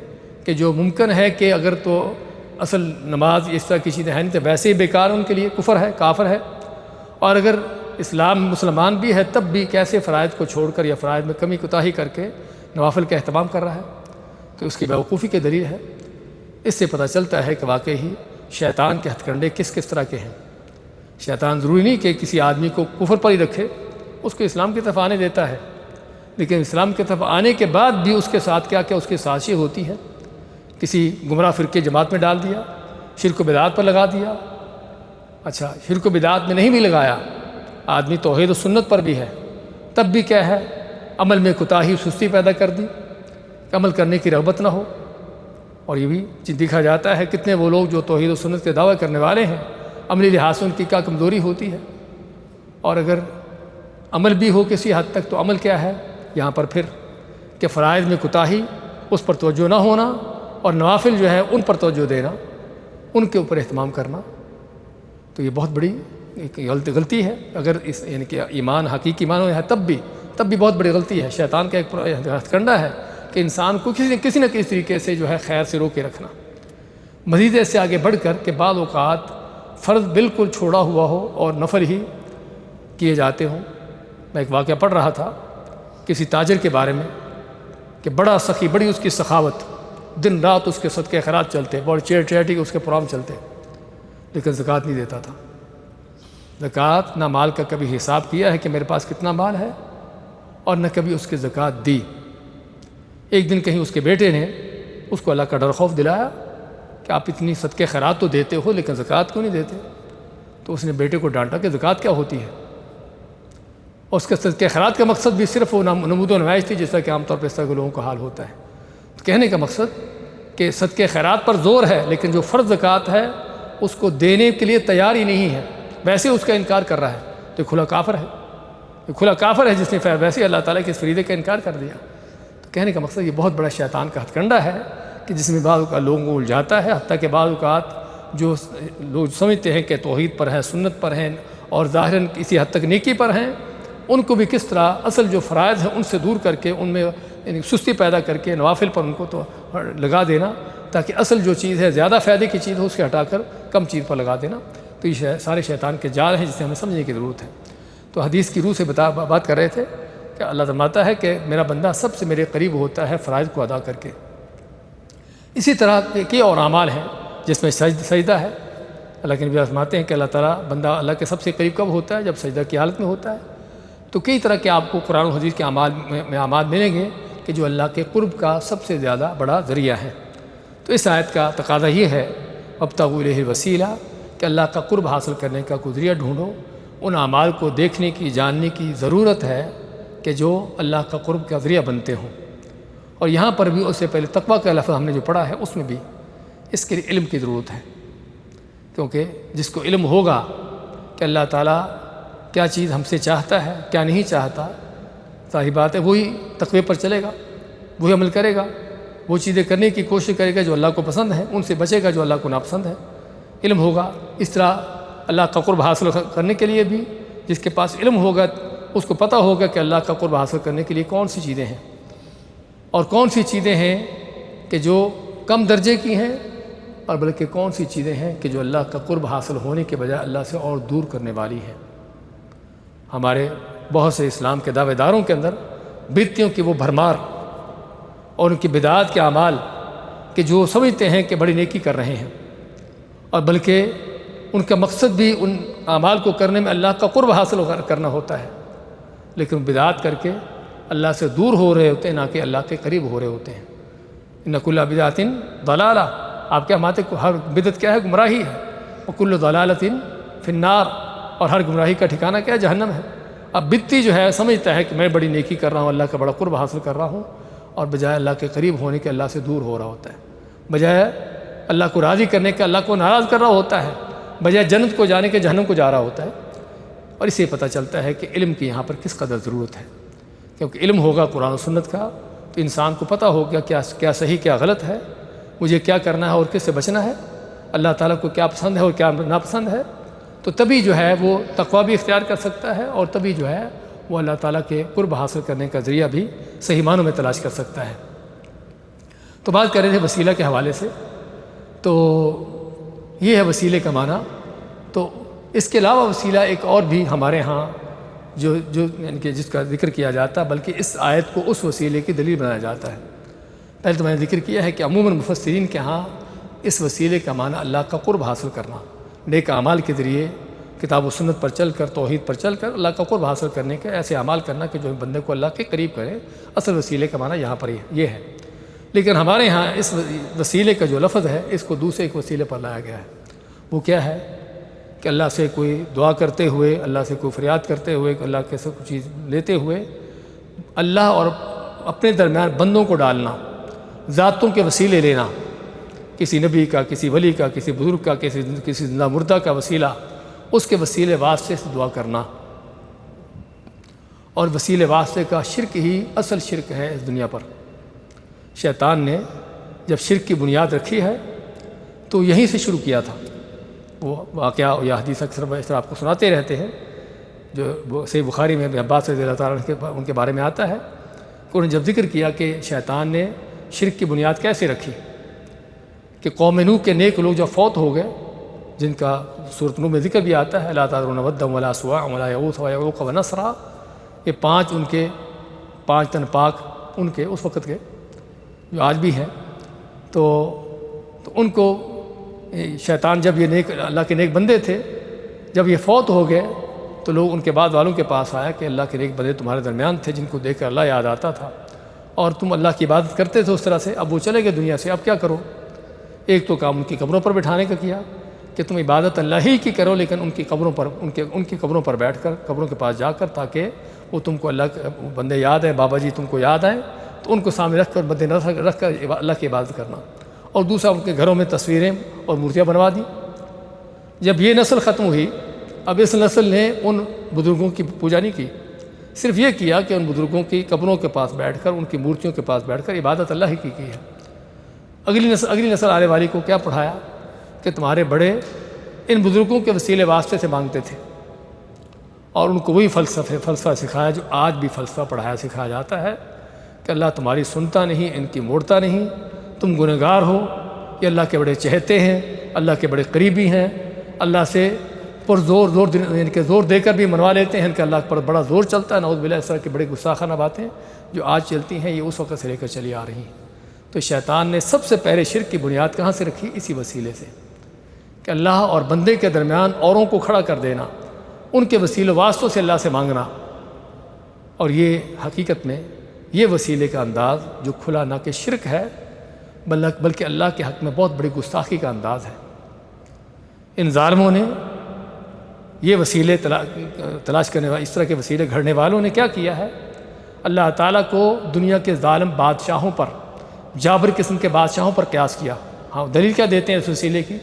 کہ جو ممکن ہے کہ اگر تو اصل نماز اس طرح کی چیزیں ہیں نہیں تو ویسے ہی بیکار ان کے لیے کفر ہے، کافر ہے، اور اگر اسلام مسلمان بھی ہے تب بھی کیسے فرائض کو چھوڑ کر یا فرائض میں کمی کوتاہی کر کے نوافل کا اہتمام کر رہا ہے، تو اس کی بیوقوفی کی دلیل ہے۔ اس سے پتہ چلتا ہے کہ واقعی شیطان کے ہتھ کنڈے کس کس طرح کے ہیں۔ شیطان ضروری نہیں کہ کسی آدمی کو کفر پر ہی رکھے، اس کو اسلام کی طرف آنے دیتا ہے، لیکن اسلام کی طرف آنے کے بعد بھی اس کے ساتھ کیا اس کی سازشیں ہوتی ہے، کسی گمراہ فرقے جماعت میں ڈال دیا، شرک و بدعات پر لگا دیا۔ اچھا شرک و بدعات میں نہیں بھی لگایا، آدمی توحید و سنت پر بھی ہے، تب بھی کیا ہے عمل میں کوتاہی سستی پیدا کر دی، عمل کرنے کی رغبت نہ ہو۔ اور یہ بھی دیکھا جاتا ہے کتنے وہ لوگ جو توحید و سنت کے دعوے کرنے والے ہیں، عملی لحاظ سے ان کی کیا کمزوری ہوتی ہے، اور اگر عمل بھی ہو کسی حد تک تو عمل کیا ہے یہاں پر پھر کہ فرائض میں کوتاہی، اس پر توجہ نہ ہونا، اور نوافل جو ہے ان پر توجہ دینا، ان کے اوپر اہتمام کرنا۔ تو یہ بہت بڑی غلطی ہے، اگر اس یعنی کہ ایمان حقیقی ایمان ہے تب بھی بہت بڑی غلطی ہے۔ شیطان کا ایک ہتھ کنڈا ہے کہ انسان کو کسی نہ کسی طریقے سے جو ہے خیر سے روکے رکھنا۔ مزید اس سے آگے بڑھ کر کہ بعض اوقات فرض بالکل چھوڑا ہوا ہو اور نفل ہی کیے جاتے ہوں۔ میں ایک واقعہ پڑھ رہا تھا کسی تاجر کے بارے میں کہ بڑا سخی، بڑی اس کی سخاوت، دن رات اس کے صدقے خیرات چلتے، بڑی چیریٹی کے اس کے پروگرام چلتے، لیکن زکوٰۃ نہیں دیتا تھا۔ زکوٰۃ نہ مال کا کبھی حساب کیا ہے کہ میرے پاس کتنا مال ہے، اور نہ کبھی اس کی زکوٰۃ دی۔ ایک دن کہیں اس کے بیٹے نے اس کو اللہ کا ڈر خوف دلایا کہ آپ اتنی صدقے خیرات تو دیتے ہو لیکن زکوٰۃ کیوں نہیں دیتے؟ تو اس نے بیٹے کو ڈانٹا کہ زکوٰۃ کیا ہوتی ہے، اور اس کے صدقے خیرات کا مقصد بھی صرف وہ نمود و نمائش تھی، جس طرح کہ عام طور پہ اس طرح کے لوگوں کا حال ہوتا ہے۔ کہنے کا مقصد کہ صدقے خیرات پر زور ہے لیکن جو فرض زکوٰۃ ہے اس کو دینے کے لیے تیار ہی نہیں ہے، ویسے اس کا انکار کر رہا ہے، تو کھلا کافر ہے۔ یہ کھلا کافر ہے جس نے ویسے اللہ تعالیٰ کے اس فریضے کا انکار کر دیا۔ تو کہنے کا مقصد یہ بہت بڑا شیطان کا ہتھ کنڈا ہے کہ جس میں بعض اوقات لوگوں کو الجھاتا ہے، حتیٰ کہ بعض اوقات جو لوگ سمجھتے ہیں کہ توحید پر ہیں، سنت پر ہیں اور ظاہراً کسی حد تک نیکی پر ہیں، ان کو بھی کس طرح اصل جو فرائض ہیں ان سے دور کر کے ان میں یعنی سستی پیدا کر کے نوافل پر ان کو تو لگا دینا، تاکہ اصل جو چیز ہے زیادہ فائدے کی چیز ہو اس کے ہٹا کر کم چیز پر لگا دینا۔ تو یہ سارے شیطان کے جال ہیں جسے ہمیں سمجھنے کی ضرورت ہے۔ تو حدیث کی روح سے بات کر رہے تھے کہ اللہ فرماتا ہے کہ میرا بندہ سب سے میرے قریب ہوتا ہے فرائض کو ادا کر کے۔ اسی طرح کے اور اعمال ہیں جس میں سجدہ ہے۔ اللہ کے نبی فرماتے ہیں کہ اللہ تعالیٰ بندہ اللہ کے سب سے قریب کب ہوتا ہے؟ جب سجدہ کی حالت میں ہوتا ہے۔ تو کئی طرح کے آپ کو قرآن و حدیث کے اعمال ملیں گے کہ جو اللہ کے قرب کا سب سے زیادہ بڑا ذریعہ ہے۔ تو اس آیت کا تقاضا یہ ہے وابتغوا الیہ الوسیلہ کہ اللہ کا قرب حاصل کرنے کا کوئی ذریعہ ڈھونڈو۔ ان اعمال کو دیکھنے کی، جاننے کی ضرورت ہے کہ جو اللہ کا قرب کا ذریعہ بنتے ہوں۔ اور یہاں پر بھی اس سے پہلے تقویٰ کا لفظ ہم نے جو پڑھا ہے اس میں بھی اس کے لیے علم کی ضرورت ہے، کیونکہ جس کو علم ہوگا کہ اللہ تعالیٰ کیا چیز ہم سے چاہتا ہے کیا نہیں چاہتا، ظاہر بات ہے وہی تقوی پر چلے گا، وہی عمل کرے گا، وہ چیزیں کرنے کی کوشش کرے گا جو اللہ کو پسند ہے، ان سے بچے گا جو اللہ کو ناپسند ہے۔ علم ہوگا، اس طرح اللہ کا قرب حاصل کرنے کے لیے بھی جس کے پاس علم ہوگا اس کو پتہ ہوگا کہ اللہ کا قرب حاصل کرنے کے لیے کون سی چیزیں ہیں اور کون سی چیزیں ہیں کہ جو کم درجے کی ہیں، اور بلکہ کون سی چیزیں ہیں کہ جو اللہ کا قرب حاصل ہونے کے بجائے اللہ سے اور دور کرنے والی ہیں۔ ہمارے بہت سے اسلام کے دعوے داروں کے اندر بدعتوں کی وہ بھرمار اور ان کی بدعات کے اعمال کہ جو سمجھتے ہیں کہ بڑی نیکی کر رہے ہیں، اور بلکہ ان کا مقصد بھی ان اعمال کو کرنے میں اللہ کا قرب حاصل کرنا ہوتا ہے، لیکن بدعات کر کے اللہ سے دور ہو رہے ہوتے ہیں، نہ کہ اللہ کے قریب ہو رہے ہوتے ہیں۔ ان کل بدعۃ ضلالہ، آپ کیا ماتے کو ہر بدعت کیا ہے؟ گمراہی ہے۔ وکل ضلالۃ فی النار، اور ہر گمراہی کا ٹھکانہ کیا ہے؟ جہنم ہے۔ اب بدعتی جو ہے سمجھتا ہے کہ میں بڑی نیکی کر رہا ہوں، اللہ کا بڑا قرب حاصل کر رہا ہوں، اور بجائے اللہ کے قریب ہونے کے اللہ سے دور ہو رہا ہوتا ہے، بجائے اللہ کو راضی کرنے کے اللہ کو ناراض کر رہا ہوتا ہے، بجائے جنت کو جانے کے جہنم کو جا رہا ہوتا ہے۔ اور اس سے پتہ چلتا ہے کہ علم کی یہاں پر کس قدر ضرورت ہے، کیونکہ علم ہوگا قرآن و سنت کا تو انسان کو پتہ ہوگا کیا صحیح کیا غلط ہے، مجھے کیا کرنا ہے اور کس سے بچنا ہے، اللہ تعالیٰ کو کیا پسند ہے اور کیا ناپسند ہے، تو تبھی جو ہے وہ تقویٰ بھی اختیار کر سکتا ہے، اور تبھی جو ہے وہ اللہ تعالیٰ کے قرب حاصل کرنے کا ذریعہ بھی صحیح معنوں میں تلاش کر سکتا ہے۔ تو بات کر رہے تھے وسیلہ کے حوالے سے، تو یہ ہے وسیلے کا معنی۔ تو اس کے علاوہ وسیلہ ایک اور بھی ہمارے ہاں جو یعنی کہ جس کا ذکر کیا جاتا ہے، بلکہ اس آیت کو اس وسیلے کی دلیل بنایا جاتا ہے۔ پہلے تو میں نے ذکر کیا ہے کہ عموماً مفسرین کے ہاں اس وسیلے کا معنی اللہ کا قرب حاصل کرنا، نیک اعمال کے ذریعے کتاب و سنت پر چل کر، توحید پر چل کر اللہ کا قرب حاصل کرنے کے ایسے اعمال کرنا کہ جو بندے کو اللہ کے قریب کرے، اصل وسیلے کا معنی یہاں پر یہ ہے۔ لیکن ہمارے ہاں اس وسیلے کا جو لفظ ہے اس کو دوسرے ایک وسیلے پر لایا گیا ہے۔ وہ کیا ہے کہ اللہ سے کوئی دعا کرتے ہوئے، اللہ سے کوئی فریاد کرتے ہوئے، اللہ کے سے کوئی چیز لیتے ہوئے اللہ اور اپنے درمیان بندوں کو ڈالنا، ذاتوں کے وسیلے لینا، کسی نبی کا، کسی ولی کا، کسی بزرگ کا، کسی زندہ مردہ کا وسیلہ، اس کے وسیلے واسطے سے دعا کرنا۔ اور وسیلے واسطے کا شرک ہی اصل شرک ہے اس دنیا پر۔ شیطان نے جب شرک کی بنیاد رکھی ہے تو یہیں سے شروع کیا تھا۔ وہ واقعہ یا حدیث اکثر اس طرح آپ کو سناتے رہتے ہیں، جو صحیح بخاری میں عباس رضی اللہ تعالیٰ ان کے بارے میں آتا ہے کہ انہوں نے جب ذکر کیا کہ شیطان نے شرک کی بنیاد کیسے رکھی، کہ قوم نوح کے نیک لوگ جب فوت ہو گئے، جن کا سورۃ نوح میں ذکر بھی آتا ہے، لا تذرون ودا ولا سواع ولا یغوث ویعوق ونسرا، یہ پانچ تن پاک ان کے اس وقت کے جو آج بھی ہیں، تو ان کو شیطان جب یہ نیک اللہ کے نیک بندے تھے، جب یہ فوت ہو گئے تو لوگ ان کے بعد والوں کے پاس آیا کہ اللہ کے نیک بندے تمہارے درمیان تھے جن کو دیکھ کر اللہ یاد آتا تھا، اور تم اللہ کی عبادت کرتے تھے اس طرح سے، اب وہ چلے گئے دنیا سے، اب کیا کرو؟ ایک تو کام ان کی قبروں پر بٹھانے کا کیا کہ تم عبادت اللہ ہی کی کرو، لیکن ان کی قبروں پر بیٹھ کر، قبروں کے پاس جا کر، تاکہ وہ تم کو اللہ کے بندے یاد ہیں، بابا جی تم کو یاد آئیں تو ان کو سامنے رکھ کر مد نظر رکھ کر اللہ کی عبادت کرنا۔ اور دوسرا ان کے گھروں میں تصویریں اور مورتیاں بنوا دیں۔ جب یہ نسل ختم ہوئی، اب اس نسل نے ان بزرگوں کی پوجا نہیں کی، صرف یہ کیا کہ ان بزرگوں کی قبروں کے پاس بیٹھ کر، ان کی مورتیوں کے پاس بیٹھ کر عبادت اللہ ہی کی ہے۔ اگلی نسل آنے والی کو کیا پڑھایا کہ تمہارے بڑے ان بزرگوں کے وسیلے واسطے سے مانگتے تھے، اور ان کو وہی فلسفہ سکھایا جو آج بھی فلسفہ پڑھایا سکھایا جاتا ہے کہ اللہ تمہاری سنتا نہیں، ان کی موڑتا نہیں، تم گنہگار ہو، یہ اللہ کے بڑے چہتے ہیں، اللہ کے بڑے قریبی ہیں، اللہ سے ان کے زور دے کر بھی منوا لیتے ہیں، ان کا اللہ پر بڑا زور چلتا ہے، نعوذ باللہ، اس طرح کی بڑے گستاخانہ باتیں جو آج چلتی ہیں یہ اس وقت سے لے کر چلی آ رہی ہیں۔ تو شیطان نے سب سے پہلے شرک کی بنیاد کہاں سے رکھی؟ اسی وسیلے سے کہ اللہ اور بندے کے درمیان اوروں کو کھڑا کر دینا، ان کے وسیلے واسطوں سے اللہ سے مانگنا۔ اور یہ حقیقت میں یہ وسیلے کا انداز جو کھلا نہ کہ شرک ہے بلکہ اللہ کے حق میں بہت بڑی گستاخی کا انداز ہے۔ ان ظالموں نے یہ وسیلے تلاش کرنے والے، اس طرح کے وسیلے گھڑنے والوں نے کیا کیا ہے اللہ تعالیٰ کو دنیا کے ظالم بادشاہوں پر، جابر قسم کے بادشاہوں پر قیاس کیا۔ ہاں دلیل کیا دیتے ہیں اس وسیلے کی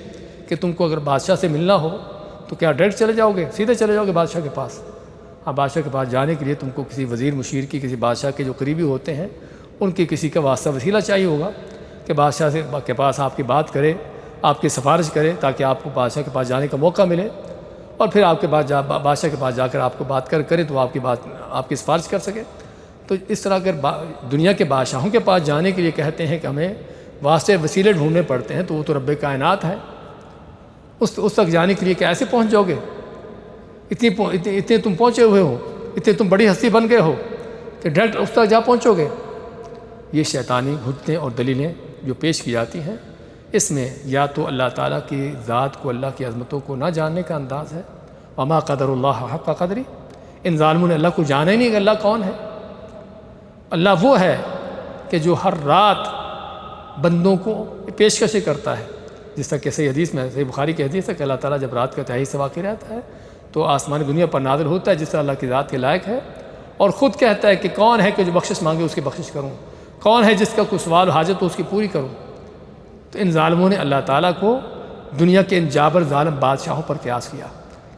کہ تم کو اگر بادشاہ سے ملنا ہو تو کیا ڈائریکٹ چلے جاؤ گے، سیدھے چلے جاؤ گے بادشاہ کے پاس؟ ہاں بادشاہ کے پاس جانے کے لیے تم کو کسی وزیر مشیر کی، کسی بادشاہ کے جو قریبی ہوتے ہیں ان کی کسی کا واسطہ وسیلہ چاہیے ہوگا کہ بادشاہ کے پاس آپ کی بات کرے، آپ کی سفارش کرے، تاکہ آپ کو بادشاہ کے پاس جانے کا موقع ملے، اور پھر آپ کے بعد بادشاہ کے پاس جا کر آپ کو بات کرے تو آپ کی سفارش کر سکے۔ تو اس طرح اگر دنیا کے بادشاہوں کے پاس جانے کے لیے کہتے ہیں کہ ہمیں واسطے وسیلے ڈھونڈنے پڑتے ہیں، تو وہ تو رب کائنات ہے، اس تک جانے کے لیے کیسے پہنچ جاؤ گے؟ اتنے تم پہنچے ہوئے ہو، اتنے تم بڑی ہستی بن گئے ہو کہ ڈائریکٹ اس تک جا پہنچو گے؟ یہ شیطانی حجتیں اور دلیلیں جو پیش کی جاتی ہیں، اس میں یا تو اللہ تعالیٰ کی ذات کو، اللہ کی عظمتوں کو نہ جاننے کا انداز ہے، وما قدر اللہ حق قدری، ان ظالموں نے اللہ کو جانا ہی نہیں کہ اللہ کون ہے۔ اللہ وہ ہے کہ جو ہر رات بندوں کو پیشکشیں کرتا ہے، جس طرح کہ صحیح حدیث میں، صحیح بخاری کی حدیث ہے کہ اللہ تعالیٰ جب رات کا تہائی سے واقع رہتا ہے تو آسمانی دنیا پر نازل ہوتا ہے جس طرح اللہ کی ذات کے لائق ہے، اور خود کہتا ہے کہ کون ہے کہ جو بخشش مانگے اس کی بخشش کروں، کون ہے جس کا کوئی سوال حاجت ہو اس کی پوری کروں۔ تو ان ظالموں نے اللہ تعالیٰ کو دنیا کے ان جابر ظالم بادشاہوں پر قیاس کیا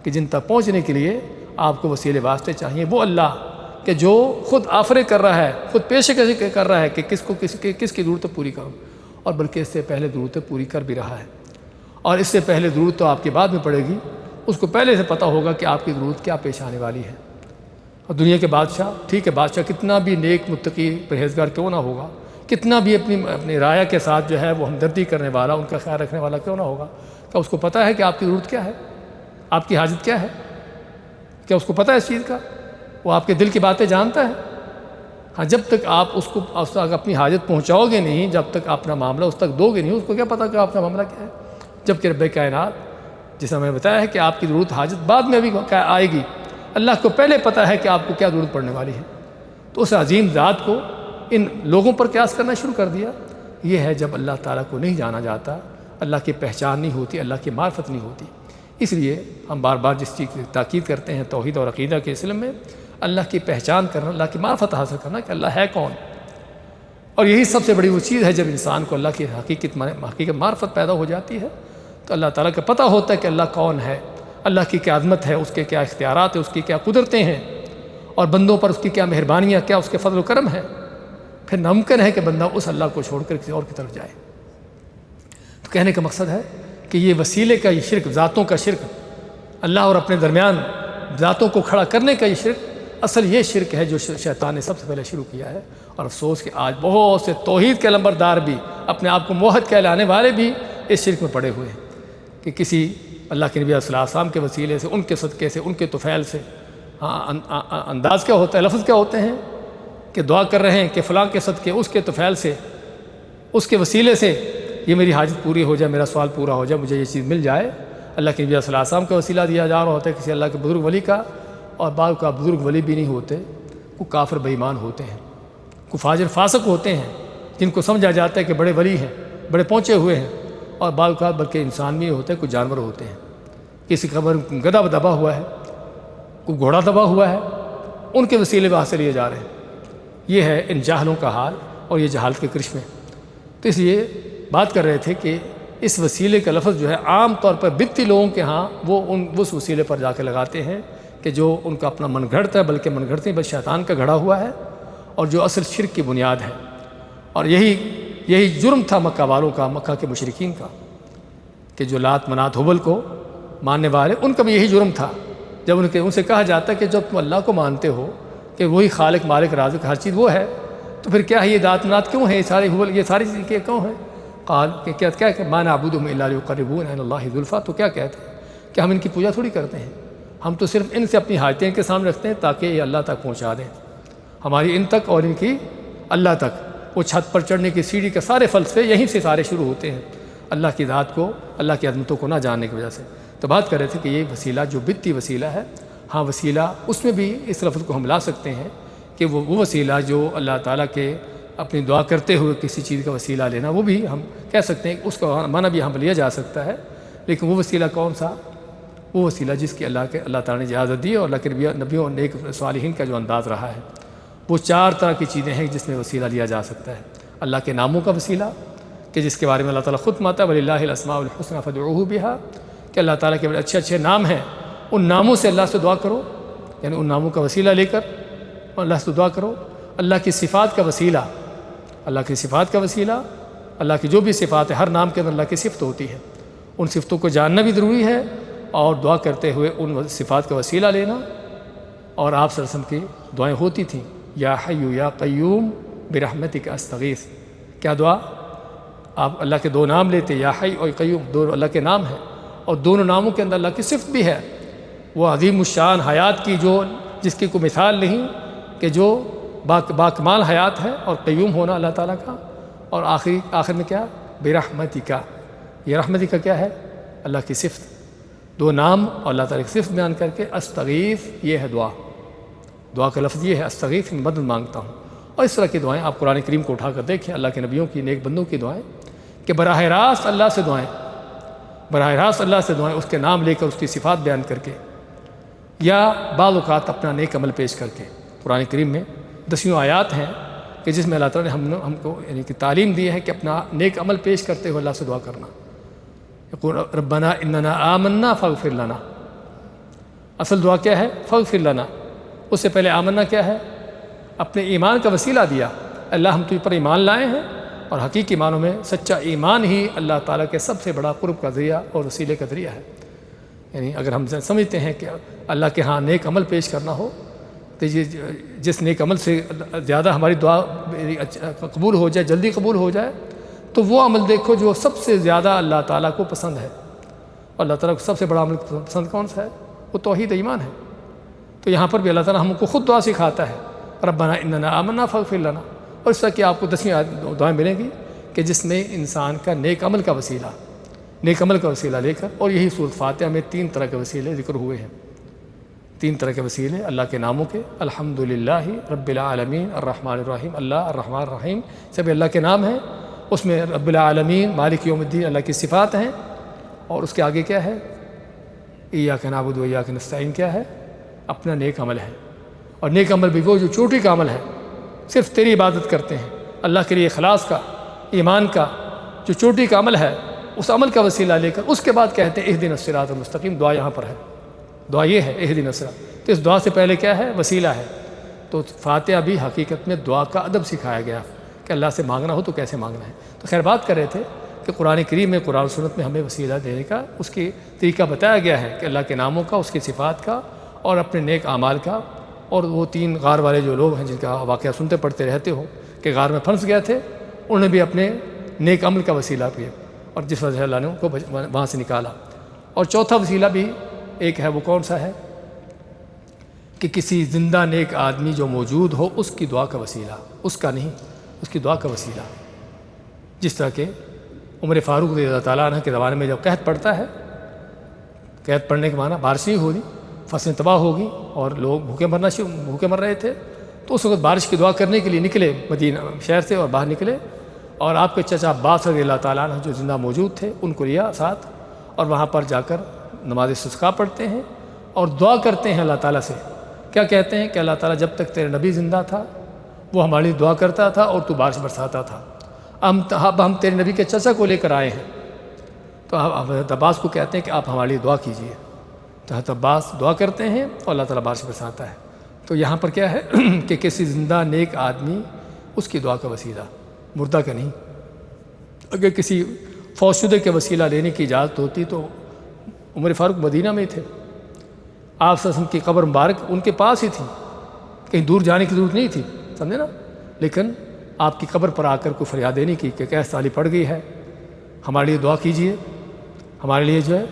کہ جن تک پہنچنے کے لیے آپ کو وسیلے واسطے چاہیے، وہ اللہ کہ جو خود آفرے کر رہا ہے، خود پیشکش کر رہا ہے کہ کس کی ضرورت پوری کروں، اور بلکہ اس سے پہلے ضرورتیں پوری کر بھی رہا ہے، اور اس سے پہلے ضرورت تو آپ کے بعد میں پڑے گی، اس کو پہلے سے پتہ ہوگا کہ آپ کی ضرورت کیا پیش آنے والی ہے۔ اور دنیا کے بادشاہ، ٹھیک ہے بادشاہ کتنا بھی نیک متقی پرہیزگار کیوں نہ ہوگا، کتنا بھی اپنی رعایا کے ساتھ جو ہے وہ ہمدردی کرنے والا، ان کا خیال رکھنے والا کیوں نہ ہوگا، کیا اس کو پتہ ہے کہ آپ کی ضرورت کیا ہے، آپ کی حاجت کیا ہے؟ کیا اس کو پتہ ہے اس چیز کا؟ وہ آپ کے دل کی باتیں جانتا ہے؟ ہاں جب تک آپ اس تک اپنی حاجت پہنچاؤ گے نہیں، جب تک اپنا معاملہ اس تک دو گے نہیں، اس کو کیا پتہ کہ آپ کا معاملہ کیا ہے؟ جبکہ رب کائنات جس نے ہمیں بتایا ہے کہ آپ کی ضرورت حاجت بعد میں بھی آئے گی، اللہ کو پہلے پتہ ہے کہ آپ کو کیا ضرورت پڑنے والی ہے، تو اس عظیم ذات کو ان لوگوں پر قیاس کرنا شروع کر دیا۔ یہ ہے جب اللہ تعالیٰ کو نہیں جانا جاتا، اللہ کی پہچان نہیں ہوتی، اللہ کی معرفت نہیں ہوتی۔ اس لیے ہم بار بار جس چیز کی تاکید کرتے ہیں توحید اور عقیدہ کے سلسلے میں، اللہ کی پہچان کرنا، اللہ کی معرفت حاصل کرنا کہ اللہ ہے کون، اور یہی سب سے بڑی وہ چیز ہے جب انسان کو اللہ کی حقیقت معرفت پیدا ہو جاتی ہے تو اللہ تعالیٰ کا پتہ ہوتا ہے کہ اللہ کون ہے، اللہ کی کیا عظمت ہے، اس کے کیا اختیارات ہیں، اس کی کیا قدرتیں ہیں، اور بندوں پر اس کی کیا مہربانیاں، کیا اس کے فضل و کرم ہے۔ پھر ناممکن ہے کہ بندہ اس اللہ کو چھوڑ کر کسی اور کی طرف جائے۔ تو کہنے کا مقصد ہے کہ یہ وسیلے کا یہ شرک، ذاتوں کا شرک، اللہ اور اپنے درمیان ذاتوں کو کھڑا کرنے کا یہ شرک، اصل یہ شرک ہے جو شیطان نے سب سے پہلے شروع کیا ہے۔ اور افسوس کہ آج بہت سے توحید کے لمبردار بھی، اپنے آپ کو موحد کہلانے والے بھی اس شرک میں پڑے ہوئے ہیں کہ کسی اللہ کے نبی صلی اللہ علیہ وسلم کے وسیلے سے، ان کے صدقے سے، ان کے طفیل سے، انداز کیا ہوتا ہے، لفظ کیا ہوتے ہیں کہ دعا کر رہے ہیں کہ فلاں کے صدقے، اس کے طفیل سے، اس کے وسیلے سے یہ میری حاجت پوری ہو جائے، میرا سوال پورا ہو جائے، مجھے یہ چیز مل جائے۔ اللہ کے نبی صلی اللہ علیہ وسلم کا وسیلہ دیا جا رہا ہوتا ہے، کسی اللہ کے بزرگ ولی کا، اور بعض کا بزرگ ولی بھی نہیں ہوتے، وہ کافر بے ایمان ہوتے ہیں، کو فاجر فاسق ہوتے ہیں، جن کو سمجھا جاتا ہے کہ بڑے ولی ہیں، بڑے پہنچے ہوئے ہیں، اور بعض کا بلکہ انسان بھی ہوتے ہیں، کچھ جانور ہوتے ہیں، کسی قبر گدھا دبا ہوا ہے، کوئی گھوڑا دبا ہوا ہے، ان کے وسیلے وہاں سے لیے جا رہے ہیں۔ یہ ہے ان جاہلوں کا حال اور یہ جہالت کے کرشمے۔ تو اس لیے بات کر رہے تھے کہ اس وسیلے کا لفظ جو ہے عام طور پر بدتی لوگوں کے ہاں وہ اس وسیلے پر جا کے لگاتے ہیں کہ جو ان کا اپنا من گھڑت ہے، بلکہ من گھڑت نہیں بس شیطان کا گھڑا ہوا ہے، اور جو اصل شرک کی بنیاد ہے۔ اور یہی جرم تھا مکہ والوں کا، مکہ کے مشرکین کا، کہ جو لات منات حبل کو ماننے والے، ان کا بھی یہی جرم تھا۔ جب ان سے کہا جاتا ہے کہ جب تم اللہ کو مانتے ہو کہ وہی خالق مالک رازق ہر چیز وہ ہے، تو پھر کیا ہے یہ لات منات کیوں ہے، یہ سارے حبل، یہ ساری چیزیں کیوں ہیں؟ قال کہ کیا کہ ما نعبدهم الا ليقربونا الى الله زلفى، تو کیا کہتے ہیں کہ ہم ان کی پوجا تھوڑی کرتے ہیں، ہم تو صرف ان سے اپنی حاجتیں کے سامنے رکھتے ہیں تاکہ یہ اللہ تک پہنچا دیں، ہماری ان تک اور ان کی اللہ تک۔ وہ چھت پر چڑھنے کی سیڑھی کے سارے فلسفے یہیں سے سارے شروع ہوتے ہیں، اللہ کی ذات کو، اللہ کی عظمتوں کو نہ جاننے کی وجہ سے۔ تو بات کر رہے تھے کہ یہ وسیلہ جو بدتی وسیلہ ہے، ہاں وسیلہ اس میں بھی اس لفظ کو ہم لا سکتے ہیں کہ وہ وسیلہ جو اللہ تعالیٰ کے اپنی دعا کرتے ہوئے کسی چیز کا وسیلہ لینا، وہ بھی ہم کہہ سکتے ہیں، اس کا معنی بھی ہم لیا جا سکتا ہے۔ لیکن وہ وسیلہ کون سا؟ وہ وسیلہ جس کی اللہ تعالیٰ نے اجازت دی، اور اللہ کے نبیوں اور نیک صالحین کا جو انداز رہا ہے، وہ 4 طرح کی چیزیں ہیں جس میں وسیلہ لیا جا سکتا ہے۔ اللہ کے ناموں کا وسیلہ، کہ جس کے بارے میں اللہ تعالیٰ خود ماتا ہے وَلِلَّهِ الْأَسْمَاءُ الْحُسْنَىٰ فَادْعُوهُ بِهَا، کہ اللہ تعالیٰ کے بڑے اچھے اچھے نام ہیں، ان ناموں سے اللہ سے دعا کرو، یعنی ان ناموں کا وسیلہ لے کر اللہ سے دعا کرو۔ اللہ کی صفات کا وسیلہ، اللہ کی صفات کا وسیلہ، اللہ کی جو بھی صفات ہے، ہر نام کے اندر اللہ کی صفت ہوتی ہے، ان صفتوں کو جاننا بھی ضروری ہے، اور دعا کرتے ہوئے ان صفات کا وسیلہ لینا۔ اور آپ صلی اللہ علیہ وسلم کی دعائیں ہوتی تھیں، یا حی یا قیوم برحمتک استغیث، کیا دعا؟ آپ اللہ کے 2 نام لیتے، یا حی اور قیوم، 2 اللہ کے نام ہیں، اور دونوں ناموں کے اندر اللہ کی صفت بھی ہے، وہ عظیم الشان حیات کی، جو جس کی کوئی مثال نہیں، کہ جو باکمال حیات ہے، اور قیوم ہونا اللہ تعالیٰ کا، اور آخر میں کیا؟ برحمتک، یہ رحمتک کیا ہے؟ اللہ کی صفت، 2 نام اور اللہ تعالیٰ کی صفت بیان کر کے استغیث، یہ ہے دعا، دعا کا لفظ یہ ہے، استغیث، میں مدد مانگتا ہوں۔ اور اس طرح کی دعائیں آپ قرآن کریم کو اٹھا کر دیکھیں، اللہ کے نبیوں کی، نیک بندوں کی دعائیں، کہ براہ راست اللہ سے دعائیں، براہ راست اللہ سے دعائیں، اس کے نام لے کر، اس کی صفات بیان کر کے، یا بعض اوقات اپنا نیک عمل پیش کر کے۔ قرآن کریم میں 10 آیات ہیں کہ جس میں اللہ تعالیٰ نے ہم کو یعنی کہ تعلیم دی ہے کہ اپنا نیک عمل پیش کرتے ہوئے اللہ سے دعا کرنا۔ یقول ربنا اننا آمنا فاغفر لنا، اصل دعا کیا ہے؟ فاغفر لنا۔ اس سے پہلے آمنا کیا ہے؟ اپنے ایمان کا وسیلہ دیا، اللہ ہم تجھ پر ایمان لائے ہیں، اور حقیقی معنوں میں سچا ایمان ہی اللہ تعالیٰ کے سب سے بڑا قرب کا ذریعہ اور وسیلے کا ذریعہ ہے۔ یعنی اگر ہم سمجھتے ہیں کہ اللہ کے ہاں نیک عمل پیش کرنا ہو، تو جس نیک عمل سے زیادہ ہماری دعا قبول ہو جائے، جلدی قبول ہو جائے، تو وہ عمل دیکھو جو سب سے زیادہ اللہ تعالیٰ کو پسند ہے۔ اور اللہ تعالیٰ کو سب سے بڑا عمل پسند کون سا ہے؟ وہ توحید ایمان ہے۔ تو یہاں پر بھی اللہ تعالیٰ ہم کو خود دعا سکھاتا ہے، ربنا اننا آمنا فاغفر لنا۔ اور اس طرح کہ آپ کو 10 دعائیں ملیں گی کہ جس میں انسان کا نیک عمل کا وسیلہ، نیک عمل کا وسیلہ لے کر، اور یہی سورۃ فاتحہ میں 3 طرح کے وسیلے ذکر ہوئے ہیں، 3 طرح کے وسیلے اللہ کے ناموں کے، الحمدللہ رب العالمین الرحمن الرحیم، اللہ الرحمن الرحیم سب اللہ کے نام ہیں، اس میں رب العالمین مالک یوم الدین اللہ کی صفات ہیں، اور اس کے آگے کیا ہے؟ ایاک نعبد و ایاک نستعین کیا ہے؟ اپنا نیک عمل ہے۔ اور نیک عمل بھی وہ جو چوٹی کا عمل ہے، صرف تیری عبادت کرتے ہیں، اللہ کے لیے اخلاص کا، ایمان کا جو چوٹی کا عمل ہے، اس عمل کا وسیلہ لے کر اس کے بعد کہتے ہیں اہدنا الصراط المستقیم۔ دعا یہاں پر ہے، دعا یہ ہے اہدنا الصراط۔ تو اس دعا سے پہلے کیا ہے؟ وسیلہ ہے۔ تو فاتحہ بھی حقیقت میں دعا کا ادب سکھایا گیا کہ اللہ سے مانگنا ہو تو کیسے مانگنا ہے۔ تو خیر بات کر رہے تھے کہ قرآن کریم میں، قرآن سنت میں ہمیں وسیلہ دینے کا اس کی طریقہ بتایا گیا ہے کہ اللہ کے ناموں کا، اس کی صفات کا، اور اپنے نیک اعمال کا۔ اور وہ 3 غار والے جو لوگ ہیں جن کا واقعہ سنتے پڑھتے رہتے ہو کہ غار میں پھنس گئے تھے، انہوں نے بھی اپنے نیک عمل کا وسیلہ کیا، اور جس وجہ اللہ نے ان کو وہاں سے نکالا۔ اور چوتھا وسیلہ بھی ایک ہے، وہ کون سا ہے؟ کہ کسی زندہ نیک آدمی جو موجود ہو اس کی دعا کا وسیلہ، اس کا نہیں، اس کی دعا کا وسیلہ۔ جس طرح کہ عمر فاروق رضی اللہ تعالیٰ عنہ کے زمانے میں جب قحط پڑتا ہے، قحط پڑنے کے معنی بارش نہیں ہو رہی، فصلیں تباہ ہوگی اور لوگ بھوکے مر رہے تھے، تو اس وقت بارش کی دعا کرنے کے لیے نکلے مدینہ شہر سے، اور باہر نکلے، اور آپ کے چچا عباس رضی اللہ تعالیٰ عنہ جو زندہ موجود تھے ان کو لیا ساتھ، اور وہاں پر جا کر نماز استسقاء پڑھتے ہیں اور دعا کرتے ہیں اللہ تعالیٰ سے۔ کیا کہتے ہیں کہ اللہ تعالیٰ جب تک تیرے نبی زندہ تھا وہ ہمارے لیے دعا کرتا تھا اور تو بارش برساتا تھا، اب ہم تیرے نبی کے چچا کو لے کر آئے ہیں، تو حضرت عباس کو کہتے ہیں کہ آپ ہمارے لیے دعا کیجیے۔ تو حضرت عباس دعا کرتے ہیں اور اللہ تعالیٰ بارش برساتا ہے۔ تو یہاں پر کیا ہے کہ کسی زندہ نیک آدمی اس کی دعا کا وسیلہ، مردہ کا نہیں۔ اگر کسی فوت شدہ کے وسیلہ لینے کی اجازت ہوتی تو عمر فاروق مدینہ میں تھے، آپ صلی اللہ علیہ وسلم کی قبر مبارک ان کے پاس ہی تھی، کہیں دور جانے کی ضرورت نہیں تھی، سمجھے نا۔ لیکن آپ کی قبر پر آ کر کوئی فریاد نہیں کی کہ قحط سالی پڑ گئی ہے، ہمارے لیے دعا کیجیے، ہمارے لیے جو ہے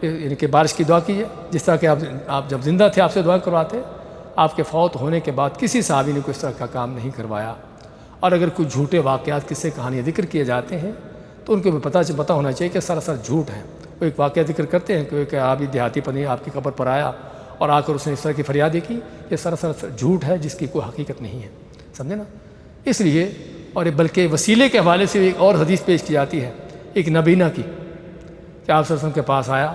یعنی کہ بارش کی دعا کیجیے۔ جس طرح کہ آپ جب زندہ تھے آپ سے دعا کرواتے، آپ کے فوت ہونے کے بعد کسی صحابی نے کوئی اس طرح کا کام نہیں کروایا۔ اور اگر کوئی جھوٹے واقعات قصے کہانیاں ذکر کیے جاتے ہیں تو ان کو بھی پتہ ہونا چاہیے کہ سراسر جھوٹ ہے۔ وہ ایک واقعہ ذکر کرتے ہیں کہ آپ ہی دیہاتی پنی آپ کی قبر پر آیا اور آ کر اس نے اس طرح کی فریادیں کی، یہ سراسر جھوٹ ہے جس کی کوئی حقیقت نہیں ہے، سمجھے نا۔ اس لیے اور بلکہ وسیلے کے حوالے سے ایک اور حدیث پیش کی جاتی ہے ایک نبینہ کی، کہ آپ صلی اللہ علیہ وسلم کے پاس آیا،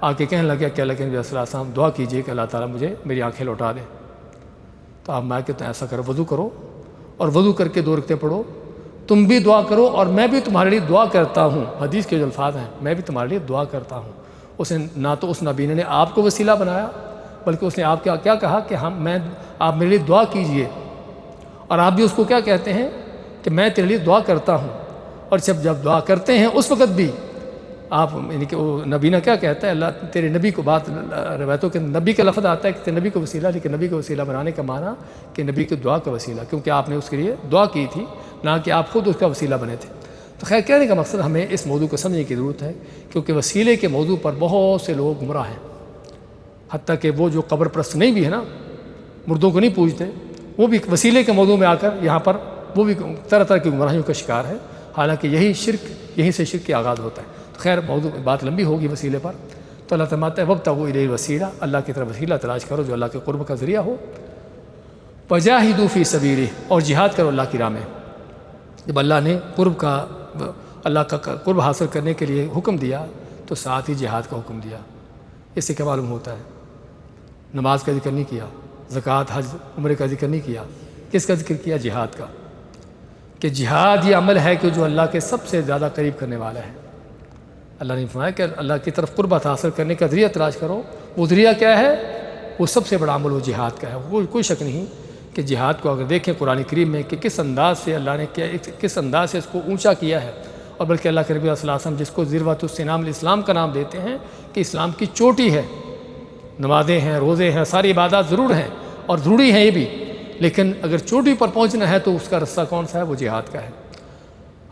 آ کے کہنے لگا کہ اللہ کے نبی صلی اللہ علیہ وسلم دعا کیجیے کہ اللہ تعالیٰ مجھے میری آنکھیں لوٹا دے۔ تو آپ میں کہتے ہیں ایسا کرو، وضو کرو اور وضو کر کے 2 رکعتیں پڑھو، تم بھی دعا کرو اور میں بھی تمہارے لیے دعا کرتا ہوں۔ حدیث کے جو الفاظ ہیں، میں بھی تمہارے لیے دعا کرتا ہوں۔ اس نے نہ تو اس نبی نے آپ کو وسیلہ بنایا، بلکہ اس نے آپ کیا کہا کہ آپ میرے لیے دعا کیجئے، اور آپ بھی اس کو کیا کہتے ہیں کہ میں تیرے لیے دعا کرتا ہوں۔ اور جب دعا کرتے ہیں اس وقت بھی آپ یعنی کہ وہ نبی نے کیا کہتا ہے، اللہ تیرے نبی کو، بات روایتوں کے نبی کا لفظ آتا ہے کہ تیرے نبی کو وسیلہ، لیکن نبی کو وسیلہ بنانے کا معنی کہ نبی کی دعا کا وسیلہ، کیونکہ آپ نے اس کے لیے دعا کی تھی، نہ کہ آپ خود اس کا وسیلہ بنے تھے۔ تو خیر کہنے کا مقصد ہمیں اس موضوع کو سمجھنے کی ضرورت ہے، کیونکہ وسیلے کے موضوع پر بہت سے لوگ گمراہ ہیں، حتیٰ کہ وہ جو قبر پرست نہیں بھی ہے نا، مردوں کو نہیں پوجتے، وہ بھی وسیلے کے موضوع میں آ کر یہاں پر وہ بھی طرح طرح کی گمراہیوں کا شکار ہے، حالانکہ یہیں سے شرک کی آغاز ہوتا ہے۔ تو خیر موضوع بات لمبی ہوگی وسیلے پر، تو اللہ فرماتا ہے وابتغوا الیہ الوسیلہ، اللہ کی طرف وسیلہ تلاش کرو جو اللہ کے قرب کا ذریعہ ہو، وجاہدوا فی سبیلہ، اور جہاد کرو اللہ کی راہ میں۔ جب اللہ نے اللہ کا قرب حاصل کرنے کے لیے حکم دیا تو ساتھ ہی جہاد کا حکم دیا۔ اس سے کیا معلوم ہوتا ہے؟ نماز کا ذکر نہیں کیا، زکوٰۃ، حج، عمرے کا ذکر نہیں کیا، کس کا ذکر کیا؟ جہاد کا، کہ جہاد یہ عمل ہے کہ جو اللہ کے سب سے زیادہ قریب کرنے والا ہے۔ اللہ نے فرمایا کہ اللہ کی طرف قربت حاصل کرنے کا ذریعہ تلاش کرو، وہ ذریعہ کیا ہے؟ وہ سب سے بڑا عمل وہ جہاد کا ہے۔ کوئی شک نہیں کہ جہاد کو اگر دیکھیں قرآن کریم میں کہ کس انداز سے اللہ نے کس انداز سے اس کو اونچا کیا ہے، اور بلکہ اللہ کے نبی صلی اللہ علیہ وسلم جس کو ذروۃ السنام الاسلام کا نام دیتے ہیں کہ اسلام کی چوٹی ہے، نمازیں ہیں، روزے ہیں، ساری عبادات ضرور ہیں اور ضروری ہیں یہ بھی، لیکن اگر چوٹی پر پہنچنا ہے تو اس کا رستہ کون سا ہے؟ وہ جہاد کا ہے۔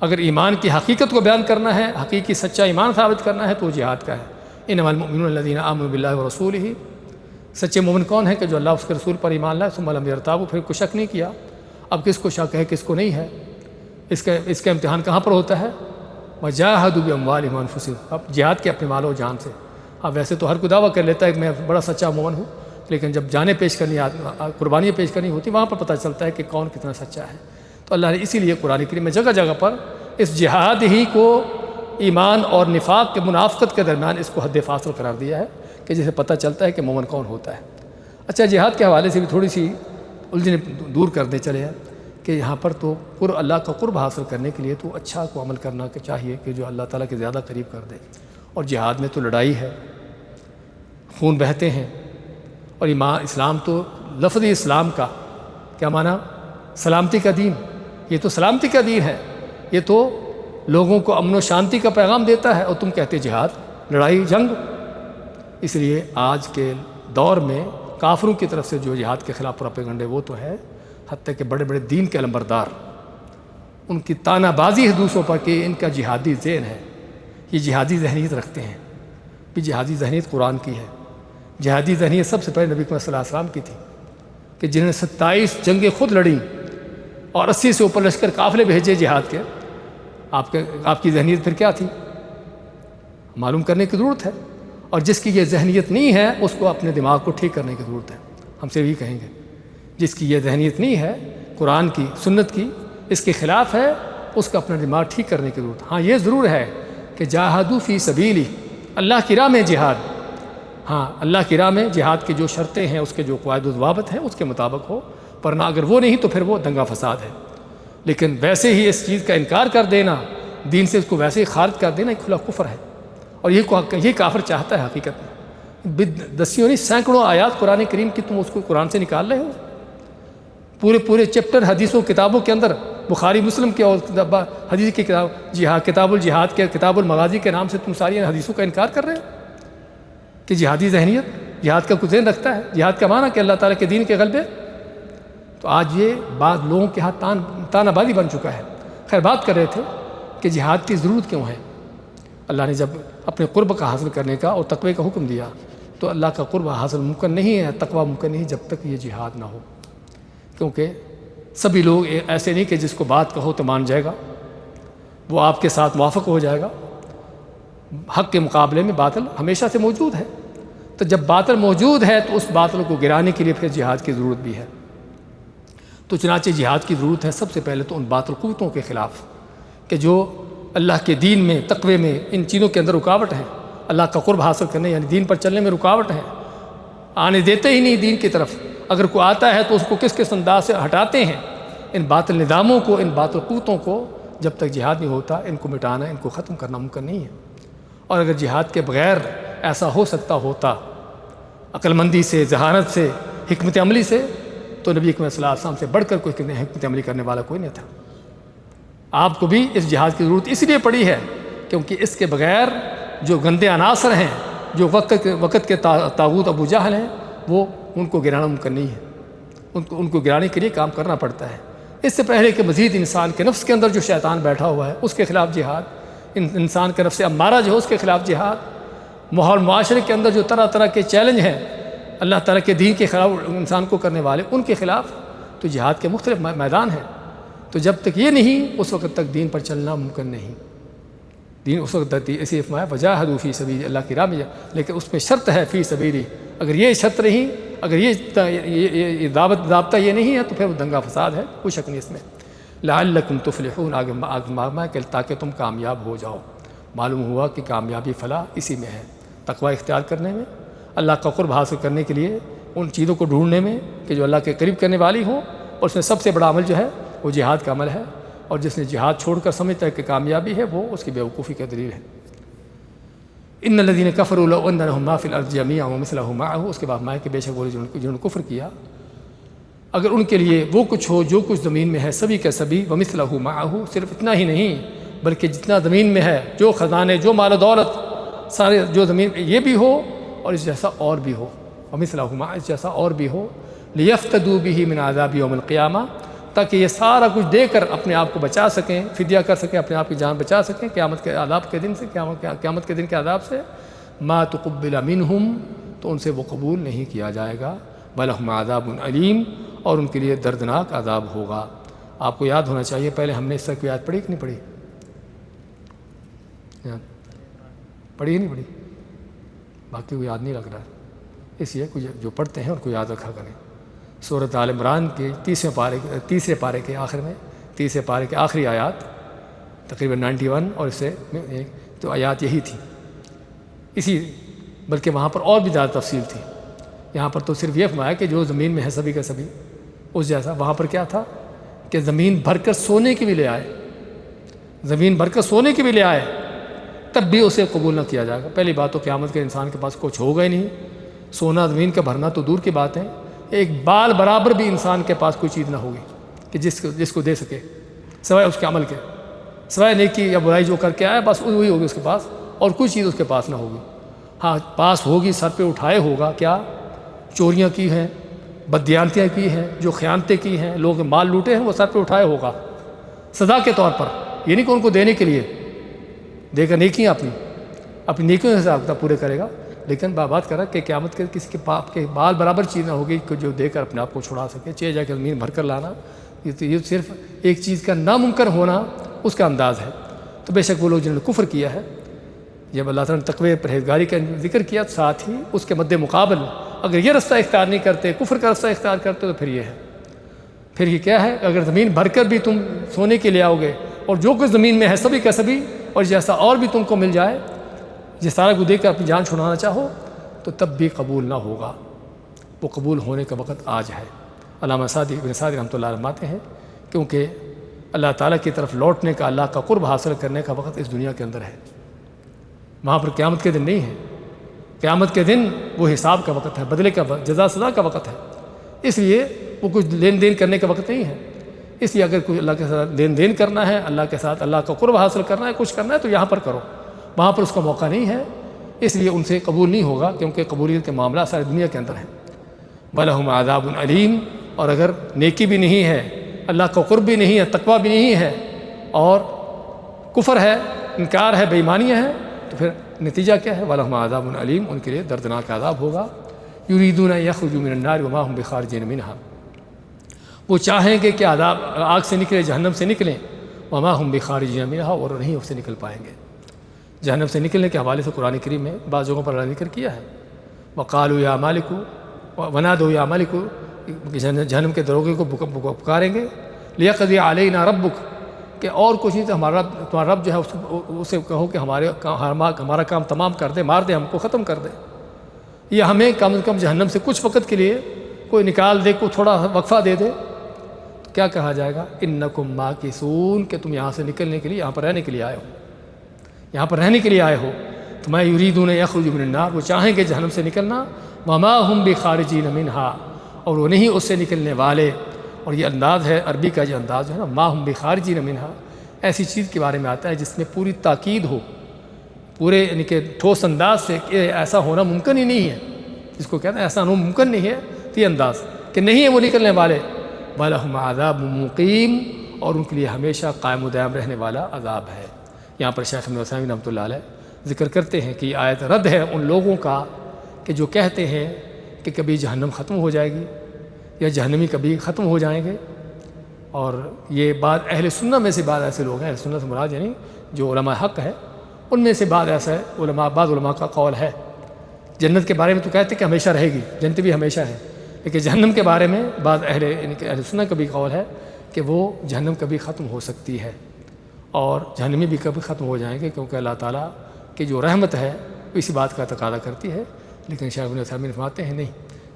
اگر ایمان کی حقیقت کو بیان کرنا ہے، حقیقی سچا ایمان ثابت کرنا ہے تو وہ جہاد کا ہے۔ انما المؤمنون الذین آمنوا باللہ ورسولہ، سچے مومن کون ہیں کہ جو اللہ اس کے رسول پر ایمان لائے، ثم لم یرتابوا، پھر کوئی شک نہیں کیا۔ اب کس کو شک ہے کس کو نہیں ہے؟ اس کا امتحان کہاں پر ہوتا ہے؟ وجاہدوا باموالہم وانفسہم، اب جہاد کے اپنے مال و جان سے۔ اب ویسے تو ہر کوئی دعویٰ کر لیتا ہے کہ میں بڑا سچا مومن ہوں، لیکن جب جانیں پیش کرنی، قربانیاں پیش کرنی ہوتی، وہاں پر پتہ چلتا ہے کہ کون کتنا سچا ہے۔ تو اللہ نے اسی لیے قرآن کریم میں جگہ جگہ پر اس جہاد ہی کو ایمان اور نفاق کے منافقت کے درمیان اس کو حد فاصل قرار دیا ہے، کہ جسے پتہ چلتا ہے کہ مومن کون ہوتا ہے۔ اچھا، جہاد کے حوالے سے بھی تھوڑی سی الجھن دور کر دیں چلے ہیں کہ یہاں پر تو اللہ کا قرب حاصل کرنے کے لیے تو اچھا کو عمل کرنا چاہیے کہ جو اللہ تعالیٰ کے زیادہ قریب کر دے، اور جہاد میں تو لڑائی ہے، خون بہتے ہیں، اور اسلام تو لفظ اسلام کا کیا معنی؟ سلامتی کا دین۔ یہ تو سلامتی کا دین ہے، یہ تو لوگوں کو امن و شانتی کا پیغام دیتا ہے، اور تم کہتے جہاد، لڑائی، جنگ۔ اس لیے آج کے دور میں کافروں کی طرف سے جو جہاد کے خلاف پروپیگنڈے وہ تو ہے، حتیٰ کہ بڑے بڑے دین کے علمبردار ان کی تانہ بازی ہے دوسروں پر کہ ان کا جہادی ذہن ہے، یہ جہادی ذہنیت رکھتے ہیں۔ بھی جہادی ذہنیت قرآن کی ہے، جہادی ذہنیت سب سے پہلے نبی صلی اللہ علیہ وسلم کی تھی، کہ جنہوں نے 27 جنگیں خود لڑیں اور 80 سے اوپر لشکر قافلے بھیجے جہاد کے۔ آپ کی ذہنیت پھر کیا تھی؟ معلوم کرنے کی ضرورت ہے، اور جس کی یہ ذہنیت نہیں ہے اس کو اپنے دماغ کو ٹھیک کرنے کی ضرورت ہے۔ ہم سے یہی کہیں گے جس کی یہ ذہنیت نہیں ہے قرآن کی، سنت کی، اس کے خلاف ہے، اس کا اپنا دماغ ٹھیک کرنے کی ضرورت ہے۔ ہاں یہ ضرور ہے کہ جاہدوا فی سبیلی، اللہ کی راہ میں جہاد، ہاں اللہ کی راہ میں جہاد کی جو شرطیں ہیں، اس کے جو قواعد و ضوابط ہیں اس کے مطابق ہو، ورنہ اگر وہ نہیں تو پھر وہ دنگا فساد ہے۔ لیکن ویسے ہی اس چیز کا انکار کر دینا، دین سے اس کو ویسے ہی خارج کر دینا، ایک کھلا کفر ہے، اور یہ کافر چاہتا ہے حقیقت میں۔ دسیوں نہیں سینکڑوں آیات قرآن کریم کی تم اس کو قرآن سے نکال رہے ہو، پورے چیپٹر حدیثوں کتابوں کے اندر، بخاری مسلم کے اور حدیث کی کتاب، کتاب الجہاد کے، کتاب المغازی کے نام سے تم ساری حدیثوں کا انکار کر رہے ہو کہ جہادی ذہنیت، جہاد کا کچھ ذہن رکھتا ہے، جہاد کا معنی کہ اللہ تعالیٰ کے دین کے غلبے۔ تو آج یہ بات لوگوں کے ہاتھ تانہ بازی بن چکا ہے۔ خیر بات کر رہے تھے کہ جہاد کی ضرورت کیوں ہے۔ اللہ نے جب اپنے قرب کا حاصل کرنے کا اور تقوی کا حکم دیا تو اللہ کا قرب حاصل ممکن نہیں ہے، تقوی ممکن نہیں جب تک یہ جہاد نہ ہو، کیونکہ سبھی لوگ ایسے نہیں کہ جس کو بات کہو تو مان جائے گا، وہ آپ کے ساتھ موافق ہو جائے گا۔ حق کے مقابلے میں باطل ہمیشہ سے موجود ہے، تو جب باطل موجود ہے تو اس باطل کو گرانے کے لیے پھر جہاد کی ضرورت بھی ہے۔ تو چنانچہ جہاد کی ضرورت ہے سب سے پہلے تو ان باطل قوتوں کے خلاف کہ جو اللہ کے دین میں، تقوی میں، ان چیزوں کے اندر رکاوٹ ہے، اللہ کا قرب حاصل کرنے یعنی دین پر چلنے میں رکاوٹ ہے، آنے دیتے ہی نہیں دین کی طرف. اگر کوئی آتا ہے تو اس کو کس انداز سے ہٹاتے ہیں. ان باطل نظاموں کو، ان باطل قوتوں کو جب تک جہاد نہیں ہوتا ان کو مٹانا، ان کو ختم کرنا ممکن نہیں ہے. اور اگر جہاد کے بغیر ایسا ہو سکتا ہوتا عقل مندی سے، ذہانت سے، حکمت عملی سے، تو نبی اکرم صلی اللہ علیہ وسلم سے بڑھ کر کوئی حکمت عملی کرنے والا کوئی نہیں تھا. آپ کو بھی اس جہاد کی ضرورت اس لیے پڑی ہے کیونکہ اس کے بغیر جو گندے عناصر ہیں، جو وقت کے طاغوت ابو جہل ہیں، وہ ان کو گرانا ممکن نہیں ہے. ان کو گرانے کے لیے کام کرنا پڑتا ہے. اس سے پہلے کہ مزید انسان کے نفس کے اندر جو شیطان بیٹھا ہوا ہے اس کے خلاف جہاد، انسان کے نفس امارہ جو ہے اس کے خلاف جہاد، ماحول معاشرے کے اندر جو طرح طرح کے چیلنج ہیں اللہ تعالیٰ کے دین کے خلاف انسان کو کرنے والے، ان کے خلاف تو جہاد کے مختلف میدان ہیں. تو جب تک یہ نہیں اس وقت تک دین پر چلنا ممکن نہیں. دین اس وقت تک اسی فرمایا وجاہدوا فی سبیل اللہ کی راہ میں، لیکن اس میں شرط ہے فی سبیلی. اگر یہ شرط نہیں، اگر یہ ضابطہ یہ نہیں ہے تو پھر وہ دنگا فساد ہے، کوئی شک نہیں اس میں. لعلکم تفلحون، آگے مارنا ہے کہ تاکہ تم کامیاب ہو جاؤ. معلوم ہوا کہ کامیابی فلاح اسی میں ہے، تقوی اختیار کرنے میں، اللہ کا قرب حاصل کرنے کے لیے ان چیزوں کو ڈھونڈنے میں کہ جو اللہ کے قریب کرنے والی ہوں. اور اس میں سب سے بڑا عمل جو ہے وہ جہاد کا عمل ہے. اور جس نے جہاد چھوڑ کر سمجھتا ہے کہ کامیابی ہے وہ اس کی بیوقوفی کا دلیل ہے. ان الذین کفروا لو ان لهم ما فی الارض جميعا ومثله معه، اس کے بعد مائے کہ بے شک وہ جنہوں نے کفر کیا، اگر ان کے لیے وہ کچھ ہو جو کچھ زمین میں ہے سبھی کا سبھی، ومثله معه، صرف اتنا ہی نہیں بلکہ جتنا زمین میں ہے، جو خزانے، جو مال و دولت، سارے جو زمین میں یہ بھی ہو اور اس جیسا اور بھی ہو، ومثله معه، اس جیسا اور بھی ہو، لیفتدوا به من عذاب یوم القیامہ، تاکہ یہ سارا کچھ دے کر اپنے آپ کو بچا سکیں، فدیہ کر سکیں، اپنے آپ کی جان بچا سکیں قیامت کے عذاب کے دن سے، قیامت کے دن کے عذاب سے. ما تقبل منہم، تو ان سے وہ قبول نہیں کیا جائے گا. ولہم عذاب علیم، اور ان کے لیے دردناک عذاب ہوگا. آپ کو یاد ہونا چاہیے پہلے ہم نے اس طرح کی آیت پڑھی کہ نہیں پڑھی؟ پڑھی ہی نہیں پڑھی، باقی کو یاد نہیں لگ رہا ہے، اس لیے جو پڑھتے ہیں ان کو یاد رکھا کریں. سورۃ آل عمران کے تیسرے پارے کے آخر میں، تیسرے پارے کے آخری آیات تقریباً 91 اور اس سے تو آیات یہی تھی. بلکہ وہاں پر اور بھی زیادہ تفصیل تھی. یہاں پر تو صرف یہ فرمایا کہ جو زمین میں ہے سبھی کا سبھی اس جیسا. وہاں پر کیا تھا کہ زمین بھر کر سونے کی بھی لے آئے، زمین بھر کر سونے کی بھی لے آئے تب بھی اسے قبول نہ کیا جائے گا. پہلی بات تو قیامت کے انسان کے پاس کچھ ہوگا ہی نہیں. سونا زمین کا بھرنا تو دور کی بات ہے، ایک بال برابر بھی انسان کے پاس کوئی چیز نہ ہوگی کہ جس کو دے سکے سوائے اس کے عمل کے، سوائے نیکی یا برائی جو کر کے آیا بس وہی ہوگی اس کے پاس، اور کوئی چیز اس کے پاس نہ ہوگی. ہاں پاس ہوگی، سر پہ اٹھائے ہوگا کیا؟ چوریاں کی ہیں، بددیانتیاں کی ہیں، جو خیانتیں کی ہیں، لوگ مال لوٹے ہیں، وہ سر پہ اٹھائے ہوگا سزا کے طور پر. یہ نہیں کہ ان کو دینے کے لیے دے کر نیکیاں اپنی نیکیوں کے حساب پورے کرے گا، لیکن بات کر رہا کہ قیامت کے کسی کے پاپ کے بال برابر چیز نہ ہوگی کہ جو دے کر اپنے آپ کو چھڑا سکے. چاہے جا کے زمین بھر کر لانا، یہ صرف ایک چیز کا ناممکن ہونا اس کا انداز ہے. تو بے شک وہ لوگ جنہوں نے کفر کیا ہے، جب اللہ تعالیٰ نے تقوی پرہیزگاری کا ذکر کیا، ساتھ ہی اس کے مد مقابل اگر یہ رستہ اختیار نہیں کرتے، کفر کا رستہ اختیار کرتے، تو پھر یہ ہے، پھر یہ کیا ہے؟ اگر زمین بھر کر بھی تم سونے کے لے آؤ گے اور جو کچھ زمین میں ہے سبھی کا سبھی اور جیسا اور بھی تم کو مل جائے، یہ سارا کو دے کر اپنی جان چھڑانا چاہو تو تب بھی قبول نہ ہوگا. وہ قبول ہونے کا وقت آج ہے. علامہ سعدی ابن سعدی رحمۃ اللہ علیہ فرماتے ہیں کیونکہ اللہ تعالیٰ کی طرف لوٹنے کا، اللہ کا قرب حاصل کرنے کا وقت اس دنیا کے اندر ہے. وہاں پر قیامت کے دن نہیں ہے. قیامت کے دن وہ حساب کا وقت ہے، بدلے کا، جزا سزا کا وقت ہے. اس لیے وہ کچھ لین دین کرنے کا وقت نہیں ہے. اس لیے اگر کوئی اللہ کے ساتھ لین دین کرنا ہے، اللہ کے ساتھ اللہ کا قرب حاصل کرنا ہے، کچھ کرنا ہے تو یہاں پر کرو. وہاں پر اس کا موقع نہیں ہے، اس لیے ان سے قبول نہیں ہوگا کیونکہ قبولیت کے معاملات ساری دنیا کے اندر ہیں. وَلَهُمْ عَذَابٌ عَلِيمٌ، اور اگر نیکی بھی نہیں ہے، اللہ کا قرب بھی نہیں ہے، تقوی بھی نہیں ہے، اور کفر ہے، انکار ہے، بے ایمانی ہے، تو پھر نتیجہ کیا ہے؟ وَلَهُمْ عَذَابٌ عَلِيمٌ، ان کے لیے دردناک عذاب ہوگا. يُرِيدُونَ أَن يَخْرُجُوا مِنَ النَّارِ وَمَا هُمْ بِخَارِجِينَ مِنْهَا، وہ چاہیں گے کہ عذاب آگ سے نکلے، جہنم سے نکلیں. وَمَا هُمْ بِخَارِجِينَ مِنْهَا، اور نہیں اس سے نکل پائیں گے. جہنم سے نکلنے کے حوالے سے قرآن کریم میں بعض جگہوں پر ذکر کیا ہے. وَقَالُوا يَا مَالِكُ وَنَادُوا يَا مَالِكُ، جہنم کے دروغے کو پکاریں گے. لِيَقْضِيَ عَلَيْنَا رَبُّكَ، کہ اور کچھ نہیں تو تمہارا رب جو ہے اسے کہو کہ ہمارا کام تمام کر دے، مار دے، ہم کو ختم کر دے. یہ ہمیں کم از کم جہنم سے کچھ وقت کے لیے کوئی نکال دے، کوئی تھوڑا وقفہ دے دے، تو کیا کہا جائے گا؟ انکم ماکثون، کہ تم یہاں سے نکلنے کے لیے، یہاں پر رہنے کے لیے آئے ہو، یہاں پر رہنے کے لیے آئے ہو۔ تو ما یریدون یخرجوا من النار، وہ چاہیں گے جہنم سے نکلنا، وما ہم بخارجین منہا، اور وہ نہیں اس سے نکلنے والے۔ اور یہ انداز ہے عربی کا، جو انداز ہے نا، ما ہم بخارجین منہا، ایسی چیز کے بارے میں آتا ہے جس میں پوری تاکید ہو، پورے یعنی کہ ٹھوس انداز سے کہ ایسا ہونا ممکن ہی نہیں ہے، جس کو کہتے ہیں ایسا ہونا ممکن نہیں ہے، تو یہ انداز کہ نہیں ہے وہ نکلنے والے۔ وَلَهُمْ عَذَابٌ مُقِيمٌ، اور ان کے لیے ہمیشہ قائم و دائم رہنے والا عذاب ہے۔ یہاں پر شیخ ابن عثیمین رحمۃ اللہ علیہ ذکر کرتے ہیں کہ یہ آیت رد ہے ان لوگوں کا کہ جو کہتے ہیں کہ کبھی جہنم ختم ہو جائے گی یا جہنمی کبھی ختم ہو جائیں گے۔ اور یہ بعض اہل سنت میں سے بعض ایسے لوگ ہیں، اہل سنت سے مراد یعنی جو علماء حق ہے، ان میں سے بعض ایسا ہے بعض علماء کا قول ہے، جنت کے بارے میں تو کہتے ہیں کہ ہمیشہ رہے گی، جنت بھی ہمیشہ ہے، لیکن جہنم کے بارے میں بعض اہل سنت کا بھی قول ہے کہ وہ جہنم کبھی ختم ہو سکتی ہے اور جہنمی بھی کبھی ختم ہو جائیں گے، کیونکہ اللہ تعالیٰ کی جو رحمت ہے وہ اسی بات کا تقاضا کرتی ہے۔ لیکن شیخ ابن عثیمین فرماتے ہیں نہیں،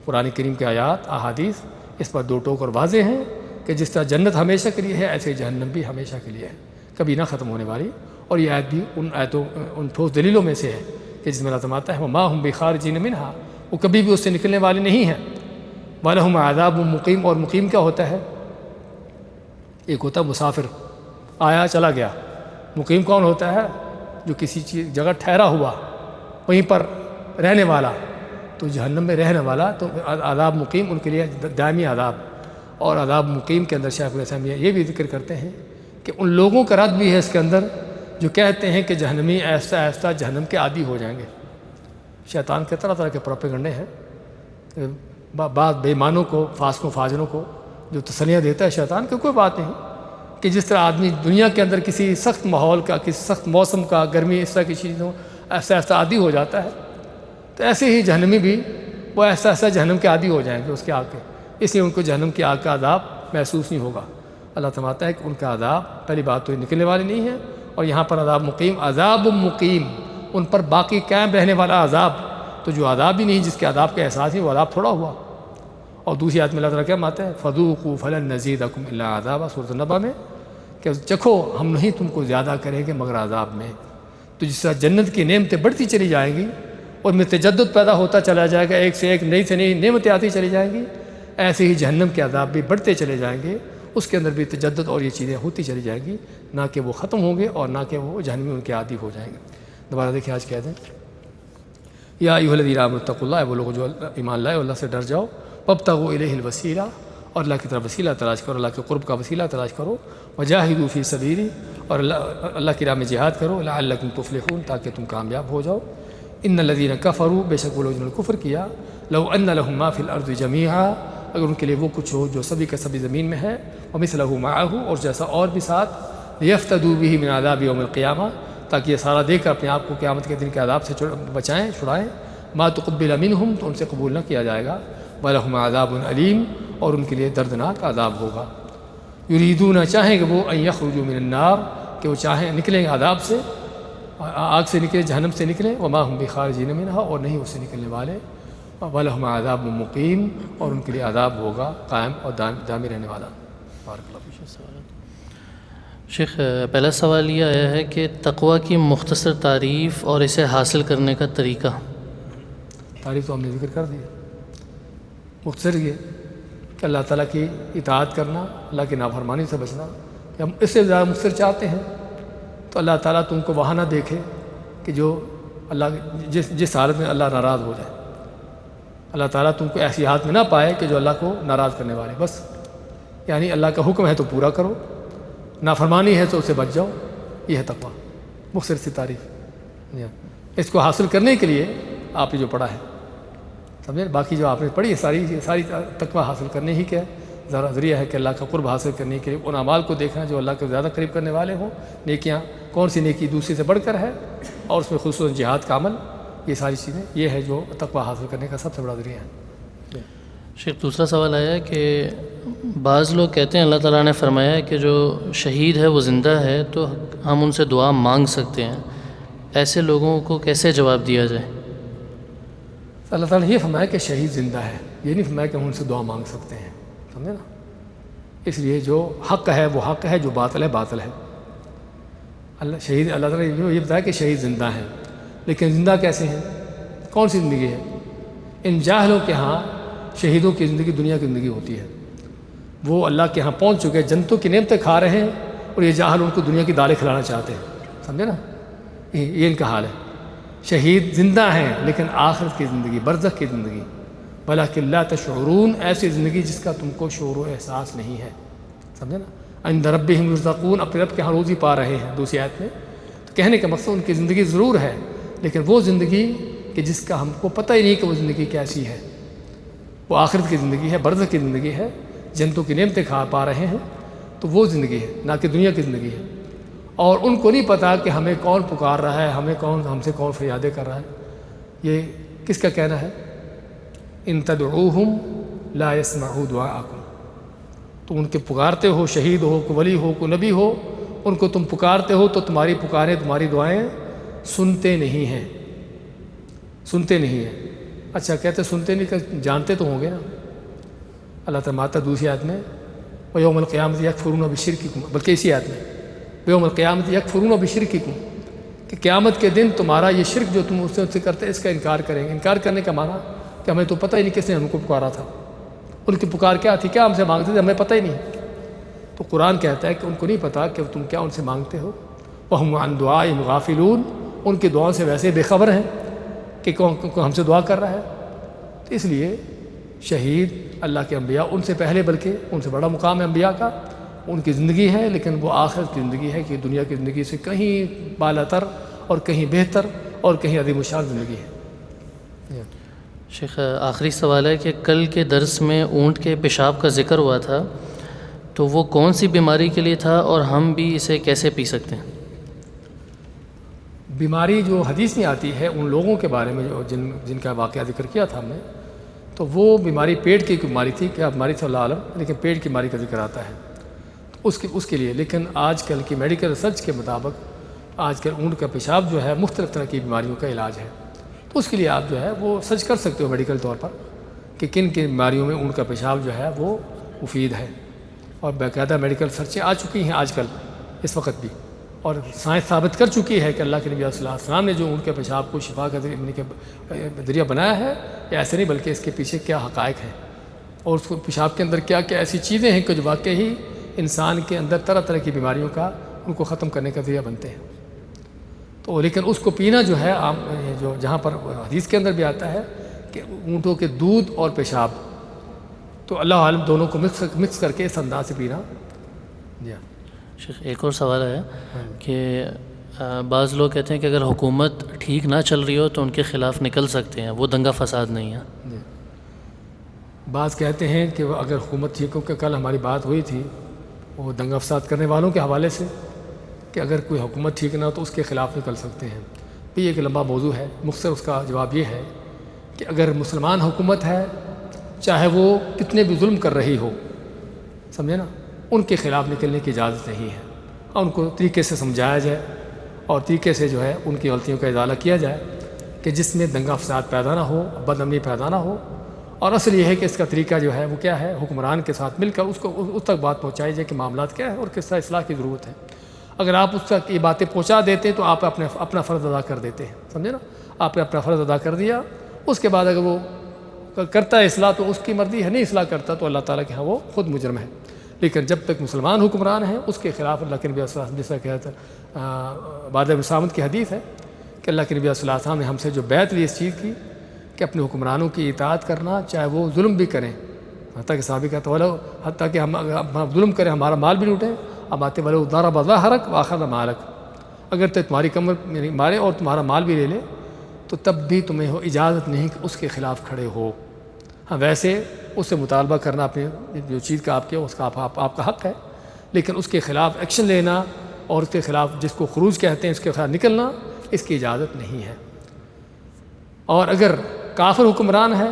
قرآن کریم کے آیات احادیث اس پر دو ٹوک اور واضح ہیں کہ جس طرح جنت ہمیشہ کے لیے ہے، ایسے جہنم بھی ہمیشہ کے لیے ہے، کبھی نہ ختم ہونے والی۔ اور یہ آیت بھی ان ٹھوس دلیلوں میں سے ہے کہ جس میں اللہ فرماتا ہے وما ہم بخارجین منہا، وہ کبھی بھی اس سے نکلنے والے نہیں ہیں۔ وَلَهُمْ عَذَابٌ مُقِيمٌ، اور مقیم کیا ہوتا ہے؟ ایک ہوتا ہے مسافر، آیا چلا گیا۔ مقیم کون ہوتا ہے؟ جو کسی چیز جگہ ٹھہرا ہوا، وہیں پر رہنے والا۔ تو جہنم میں رہنے والا تو عذاب مقیم ان کے لیے دائمی عذاب۔ اور عذاب مقیم کے اندر شیخ ابن عثیمین یہ بھی ذکر کرتے ہیں کہ ان لوگوں کا رد بھی ہے اس کے اندر جو کہتے ہیں کہ جہنمی ایسا ایسا جہنم کے عادی ہو جائیں گے۔ شیطان کے طرح طرح کے پروپیگنڈے ہیں، بعض بے ایمانوں کو، فاسقوں فاجروں کو جو تسلیاں دیتا ہے شیطان، کہ کوئی بات نہیں کہ جس طرح آدمی دنیا کے اندر کسی سخت ماحول کا، کسی سخت موسم کا، گرمی اس طرح کی چیزوں ایسا ایسا عادی ہو جاتا ہے، تو ایسے ہی جہنمی بھی وہ ایسا ایسا جہنم کے عادی ہو جائیں گے اس کے آگ کے، اس لیے ان کو جہنم کی آگ کا عذاب محسوس نہیں ہوگا۔ اللہ فرماتا ہے کہ ان کا عذاب پہلی بات تو نکلنے والی نہیں ہے، اور یہاں پر عذاب مقیم، عذاب مقیم، ان پر باقی قائم رہنے والا عذاب۔ تو جو عذاب ہی نہیں، جس کے عذاب کا احساس ہی، وہ عذاب تھوڑا ہوا۔ اور دوسری آیت میں اللہ تعالیٰ کیا ماتا ہے؟ فَذُوقُوا فَلَن نَّزِيدَكُمْ إِلَّا عَذَابًا، سورۃ النبأ میں، کہ چکھو ہم نہیں تم کو زیادہ کریں گے مگر عذاب میں۔ تو جس طرح جنت کی نعمتیں بڑھتی چلی جائیں گی اور میں تجدد پیدا ہوتا چلا جائے گا، ایک سے ایک نئی سے نئی نعمتیں آتی چلی جائیں گی، ایسے ہی جہنم کے عذاب بھی بڑھتے چلے جائیں گے، اس کے اندر بھی تجدد اور یہ چیزیں ہوتی چلی جائیں گی، نہ کہ وہ ختم ہوں گے اور نہ کہ وہ جہنمی ان کے عادی ہو جائیں گے۔ دوبارہ دیکھیں آج کہہ دیں یا ایھا الذین آمنوا اتقوا اللہ، وہ لوگ جو ایمان لائے اللہ سے ڈر جاؤ، وابتغوا الیہ الوسیلہ، اور اللہ کی طرف وسیلہ تلاش کرو، اللہ کے قرب کا وسیلہ تلاش کرو، وجاہدوا فی سبیلی، اور اللہ کی راہ میں جہاد کرو، لعلکم تفلحون، تاکہ تم کامیاب ہو جاؤ۔ ان الذین کفروا، بے شک وہ لوگ جنہوں نے کفر کیا، لو ان لہم ما فی الارض جمیعا، اگر ان کے لیے وہ کچھ ہو جو سبھی کا سبھی زمین میں ہے، ومثلہ معہ، اور جیسا اور بھی ساتھ، لیفتدوا بہ من عذاب یوم القیامہ، تاکہ یہ سارا دے کر اپنے آپ کو قیامت کے دن کے عذاب سے بچائیں، چھڑائیں، ما تقبل منہم، تو ان سے قبول نہ کیا جائے گا، وَلَهُمْ عَذَابٌ علیم، اور ان کے لیے دردناک عذاب ہوگا۔ یریدون، چاہیں گے وہ، ان یخرجوا من النار، کہ وہ چاہیں نکلیں گے عذاب سے، آگ سے نکلے، جہنم سے نکلیں، وما ہم بخارجین منہا، اور نہیں اس سے نکلنے والے، وَلَهُمْ عَذَابٌ مُقِيمٌ، اور ان کے لیے عذاب ہوگا قائم اور دائمی رہنے والا۔ بارک اللہ فیک۔ شیخ، پہلا سوال یہ آیا ہے کہ تقویٰ کی مختصر تعریف اور اسے حاصل کرنے کا طریقہ۔ تعریف تو ہم نے ذکر کر دی، مختصر یہ کہ اللہ تعالیٰ کی اطاعت کرنا، اللہ کی نافرمانی سے بچنا۔ کہ ہم اس سے زیادہ مختصر چاہتے ہیں تو اللہ تعالیٰ تم کو وہاں نہ دیکھے کہ جو اللہ جس حالت میں اللہ ناراض ہو جائے، اللہ تعالیٰ تم کو ایسی حالت میں نہ پائے کہ جو اللہ کو ناراض کرنے والے، بس یعنی اللہ کا حکم ہے تو پورا کرو، نافرمانی ہے تو اسے بچ جاؤ، یہ ہے تقویٰ، مختصر سی تعریف۔ اس کو حاصل کرنے کے لیے آپ نے جو پڑھا ہے سمجھے، باقی جو آپ نے پڑھی ہے ساری تقویٰ حاصل کرنے ہی کا ذریعہ ہے کہ اللہ کا قرب حاصل کرنے کے لیے ان اعمال کو دیکھنا جو اللہ کے زیادہ قریب کرنے والے ہوں، نیکیاں کون سی نیکی دوسری سے بڑھ کر ہے، اور اس میں خصوصاً جہاد کا عمل، یہ ساری چیزیں، یہ ہے جو تقویٰ حاصل کرنے کا سب سے بڑا ذریعہ ہے۔ شیخ، دوسرا سوال آیا کہ بعض لوگ کہتے ہیں اللہ تعالیٰ نے فرمایا کہ جو شہید ہے وہ زندہ ہے تو ہم ان سے دعا مانگ سکتے ہیں، ایسے لوگوں کو کیسے جواب دیا جائے؟ اللہ تعالیٰ نے یہ فرمایا کہ شہید زندہ ہے، یہ نہیں فرمایا کہ ہم ان سے دعا مانگ سکتے ہیں، سمجھے نا؟ اس لیے جو حق ہے وہ حق ہے، جو باطل ہے باطل ہے۔ اللہ تعالیٰ نے یہ بتایا کہ شہید زندہ ہیں، لیکن زندہ کیسے ہیں؟ کون سی زندگی ہے؟ ان جاہلوں کے ہاں شہیدوں کی زندگی دنیا کی زندگی ہوتی ہے، وہ اللہ کے ہاں پہنچ چکے، جنتوں کی نعمتیں کھا رہے ہیں، اور یہ جاہل ان کو دنیا کی دالیں کھلانا چاہتے ہیں، سمجھے نا؟ یہ ان کا حال ہے۔ شہید زندہ ہیں لیکن آخرت کی زندگی، برزخ کی زندگی، بلکہ لا تشعرون، ایسی زندگی جس کا تم کو شعور و احساس نہیں ہے، سمجھے نا؟ عند ربہم یرزقون، اپنے رب کے ہاں روزی پا رہے ہیں، دوسری آیت میں۔ تو کہنے کا مقصد ان کی زندگی ضرور ہے، لیکن وہ زندگی کہ جس کا ہم کو پتہ ہی نہیں کہ وہ زندگی کیسی ہے، وہ آخرت کی زندگی ہے، برزخ کی زندگی ہے، جنتوں کی نعمتیں کھا پا رہے ہیں، تو وہ زندگی ہے، نہ کہ دنیا کی زندگی ہے۔ اور ان کو نہیں پتہ کہ ہمیں کون پکار رہا ہے، ہم سے کون فریادیں کر رہا ہے۔ یہ کس کا کہنا ہے؟ ان تدعوہم لا یسمعوا دعاءکم، تو ان کے پکارتے ہو، شہید ہو، کوئی ولی ہو، کوئی نبی ہو، ان کو تم پکارتے ہو تو تمہاری پکاریں، تمہاری دعائیں سنتے نہیں ہیں، سنتے نہیں ہیں۔ اچھا کہتے سنتے نہیں، کہ جانتے تو ہوں گے نا۔ اللہ تعالیٰ دوسری آیت میں وَيَوْمَ الْقِيَامَةِ يَكْفُرُونَ بِشِرْكِكُمْ، بلکہ اسی آیت میں وَيَوْمَ الْقِيَامَةِ يَكْفُرُونَ بِشِرْكِكُمْ، کہ قیامت کے دن تمہارا یہ شرک جو تم اس سے کرتے اس کا انکار کریں گے۔ انکار کرنے کا معنی کہ ہمیں تو پتہ ہی نہیں کس نے ہم کو پکارا تھا، ان کی پکار کیا تھی، کیا ہم سے مانگتے تھے، ہمیں پتہ ہی نہیں۔ تو قرآن کہتا ہے کہ ان کو نہیں پتہ کہ تم کیا ان سے مانگتے ہو۔ وَهُمْ عَنْ دُعَائِهِمْ غَافِلُونَ، ان کی دعاؤں سے ویسے بے خبر ہیں کہ کون ہم سے دعا کر رہا ہے۔ تو اس لیے شہید اللہ کے انبیاء ان سے پہلے، بلکہ ان سے بڑا مقام ہے انبیاء کا، ان کی زندگی ہے، لیکن وہ آخرت کی زندگی ہے کہ دنیا کی زندگی سے کہیں بالا تر اور کہیں بہتر اور کہیں عظیم الشان زندگی ہے۔ شیخ آخری سوال ہے کہ کل کے درس میں اونٹ کے پیشاب کا ذکر ہوا تھا، تو وہ کون سی بیماری کے لیے تھا اور ہم بھی اسے کیسے پی سکتے ہیں؟ بیماری جو حدیث میں آتی ہے ان لوگوں کے بارے میں جو جن کا واقعہ ذکر کیا تھا ہم نے، تو وہ بیماری پیٹ کی بیماری تھی، کیا بیماری تھی اللہ عالم، لیکن پیٹ کی بیماری کا ذکر آتا ہے اس کے لیے۔ لیکن آج کل کی میڈیکل ریسرچ کے مطابق آج کل اونٹ کا پیشاب جو ہے مختلف طرح کی بیماریوں کا علاج ہے، تو اس کے لیے آپ جو ہے وہ سرچ کر سکتے ہو میڈیکل طور پر کہ کن کن بیماریوں میں اونٹ کا پیشاب جو ہے وہ مفید ہے، اور باقاعدہ میڈیکل ریسرچیں آ چکی ہیں آج کل اس وقت بھی، اور سائنس ثابت کر چکی ہے کہ اللہ کے نبی صلی اللہ علیہ وسلم نے جو اونٹ کے پیشاب کو شفا کا ذریعہ بنایا ہے، یا ایسے نہیں بلکہ اس کے پیچھے کیا حقائق ہیں، اور اس کو پیشاب کے اندر کیا کیا ایسی چیزیں ہیں کہ جو واقعی انسان کے اندر طرح طرح کی بیماریوں کا ان کو ختم کرنے کا ذریعہ بنتے ہیں۔ تو لیکن اس کو پینا جو ہے عام جو جہاں پر حدیث کے اندر بھی آتا ہے کہ اونٹوں کے دودھ اور پیشاب، تو اللہ عالم دونوں کو مکس کر کے اس انداز سے پینا۔ جی ہاں شیخ ایک اور سوال ہے کہ بعض لوگ کہتے ہیں کہ اگر حکومت ٹھیک نہ چل رہی ہو تو ان کے خلاف نکل سکتے ہیں، وہ دنگا فساد نہیں ہے۔ جی بعض کہتے ہیں کہ اگر حکومت ٹھیک ہو، کہ کل ہماری بات ہوئی تھی وہ دنگا فساد کرنے والوں کے حوالے سے کہ اگر کوئی حکومت ٹھیک نہ ہو تو اس کے خلاف نکل سکتے ہیں۔ یہ ایک لمبا موضوع ہے، مختصر اس کا جواب یہ ہے کہ اگر مسلمان حکومت ہے، چاہے وہ کتنے بھی ظلم کر رہی ہو، سمجھے نا، ان کے خلاف نکلنے کی اجازت نہیں ہے، اور ان کو طریقے سے سمجھایا جائے اور طریقے سے جو ہے ان کی غلطیوں کا ازالہ کیا جائے کہ جس میں دنگا فساد پیدا نہ ہو، بد امنی پیدا نہ ہو۔ اور اصل یہ ہے کہ اس کا طریقہ جو ہے وہ کیا ہے، حکمران کے ساتھ مل کر اس تک بات پہنچائی جائے کہ معاملات کیا ہے اور کس طرح اصلاح کی ضرورت ہے۔ اگر آپ اس تک یہ باتیں پہنچا دیتے ہیں تو آپ اپنا فرض ادا کر دیتے ہیں، سمجھے نا، آپ نے اپنا فرض ادا کر دیا۔ اس کے بعد اگر وہ کرتا ہے اصلاح تو اس کی مرضی ہے، نہیں اصلاح کرتا تو اللہ تعالیٰ کے ہاں وہ خود مجرم ہے۔ لیکن جب تک مسلمان حکمران ہیں اس کے خلاف اللہ کے نبی صلی اللہ علیہ وسلم، جیسا کہ بادر بن صامت کی حدیث ہے کہ اللہ کے نبی صلی اللہ علیہ وسلم نے ہم سے جو بیعت لی اس چیز کی کہ اپنے حکمرانوں کی اطاعت کرنا، چاہے وہ ظلم بھی کریں، حتیٰ کہ صحابی کہتا ہے حتیٰ کہ ہم ظلم کریں، ہمارا مال بھی لوٹیں، اب آتے والے ضرب ظہرک واخذ مالک، اگر تمہاری کمر مارے اور تمہارا مال بھی لے لے تو تب بھی تمہیں اجازت نہیں کہ اس کے خلاف کھڑے ہو۔ ہاں ویسے اس سے مطالبہ کرنا اپنے جو چیز کا آپ کے اس کا آپ کا حق ہے، لیکن اس کے خلاف ایکشن لینا اور اس کے خلاف جس کو خروج کہتے ہیں اس کے خلاف نکلنا، اس کی اجازت نہیں ہے۔ اور اگر کافر حکمران ہے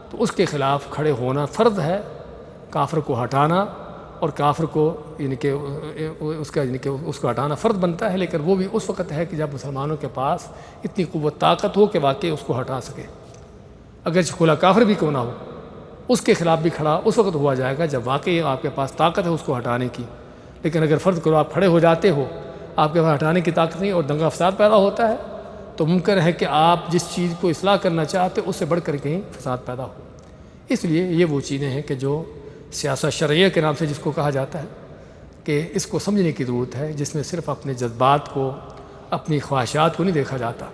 تو اس کے خلاف کھڑے ہونا فرض ہے، کافر کو ہٹانا، اور کافر کو یعنی کہ اس کو ہٹانا فرض بنتا ہے، لیکن وہ بھی اس وقت ہے کہ جب مسلمانوں کے پاس اتنی قوت طاقت ہو کہ واقعی اس کو ہٹا سکے۔ اگرچہ کھلا کافر بھی کیوں نہ ہو، اس کے خلاف بھی کھڑا اس وقت ہوا جائے گا جب واقعی آپ کے پاس طاقت ہے اس کو ہٹانے کی۔ لیکن اگر فرض کرو آپ کھڑے ہو جاتے ہو، آپ کے پاس ہٹانے کی طاقت نہیں اور دنگا فساد پیدا ہوتا ہے، تو ممکن ہے کہ آپ جس چیز کو اصلاح کرنا چاہتے اس سے بڑھ کر کہیں فساد پیدا ہو۔ اس لیے یہ وہ چیزیں ہیں کہ جو سیاست شرعیہ کے نام سے جس کو کہا جاتا ہے، کہ اس کو سمجھنے کی ضرورت ہے، جس میں صرف اپنے جذبات کو، اپنی خواہشات کو نہیں دیکھا جاتا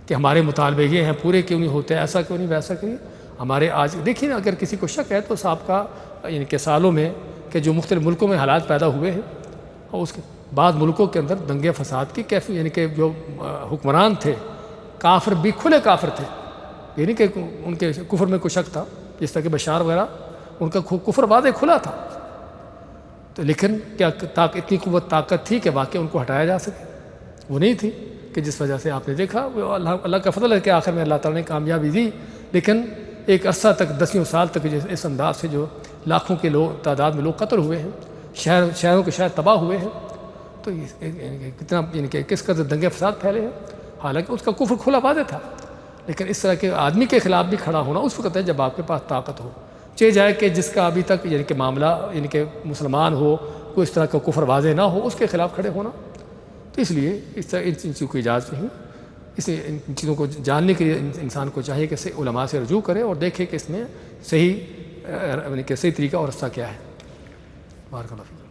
کہ ہمارے مطالبے یہ ہیں پورے کیوں نہیں ہوتے، ایسا کیوں نہیں، ویسا کیوں نہیں۔ ہمارے آج دیکھیے نا، اگر کسی کو شک ہے تو سابقہ یعنی کہ سالوں میں کہ جو مختلف ملکوں میں حالات پیدا ہوئے ہیں، اور اس کے بعض ملکوں کے اندر دنگے فساد کی کیفی، یعنی کہ جو حکمران تھے کافر بھی کھلے کافر تھے، یعنی کہ ان کے کفر میں کوئی شک تھا، جس طرح کہ بشار وغیرہ ان کا کفر واضح کھلا تھا، تو لیکن کیا اتنی قوت طاقت تھی کہ واقعی ان کو ہٹایا جا سکے؟ وہ نہیں تھی، کہ جس وجہ سے آپ نے دیکھا اللہ کا فضل ہے کہ آخر میں اللہ تعالیٰ نے کامیابی دی، لیکن ایک عرصہ تک 10 سال تک اس انداز سے جو لاکھوں کے لوگ تعداد میں لوگ قتل ہوئے ہیں، شہروں کے شہر تباہ ہوئے ہیں، تو کتنا یعنی کہ کس قدر دنگے فساد پھیلے ہیں، حالانکہ اس کا کفر کھلا واضح تھا۔ لیکن اس طرح کے آدمی کے خلاف بھی کھڑا ہونا اس وقت ہے جب آپ کے پاس طاقت ہو، چاہے جائے کہ جس کا ابھی تک یعنی کہ معاملہ یعنی کہ مسلمان ہو، کوئی اس طرح کا کفر واضح نہ ہو، اس کے خلاف کھڑے ہونا۔ تو اس لیے اس طرح ان چیزوں کی اجازت نہیں، ان چیزوں کو جاننے کے لیے انسان کو چاہیے کہ علماء سے رجوع کرے اور دیکھے کہ اس میں صحیح یعنی کہ صحیح طریقہ اور رستہ کیا ہے۔ بارک اللہ فیک۔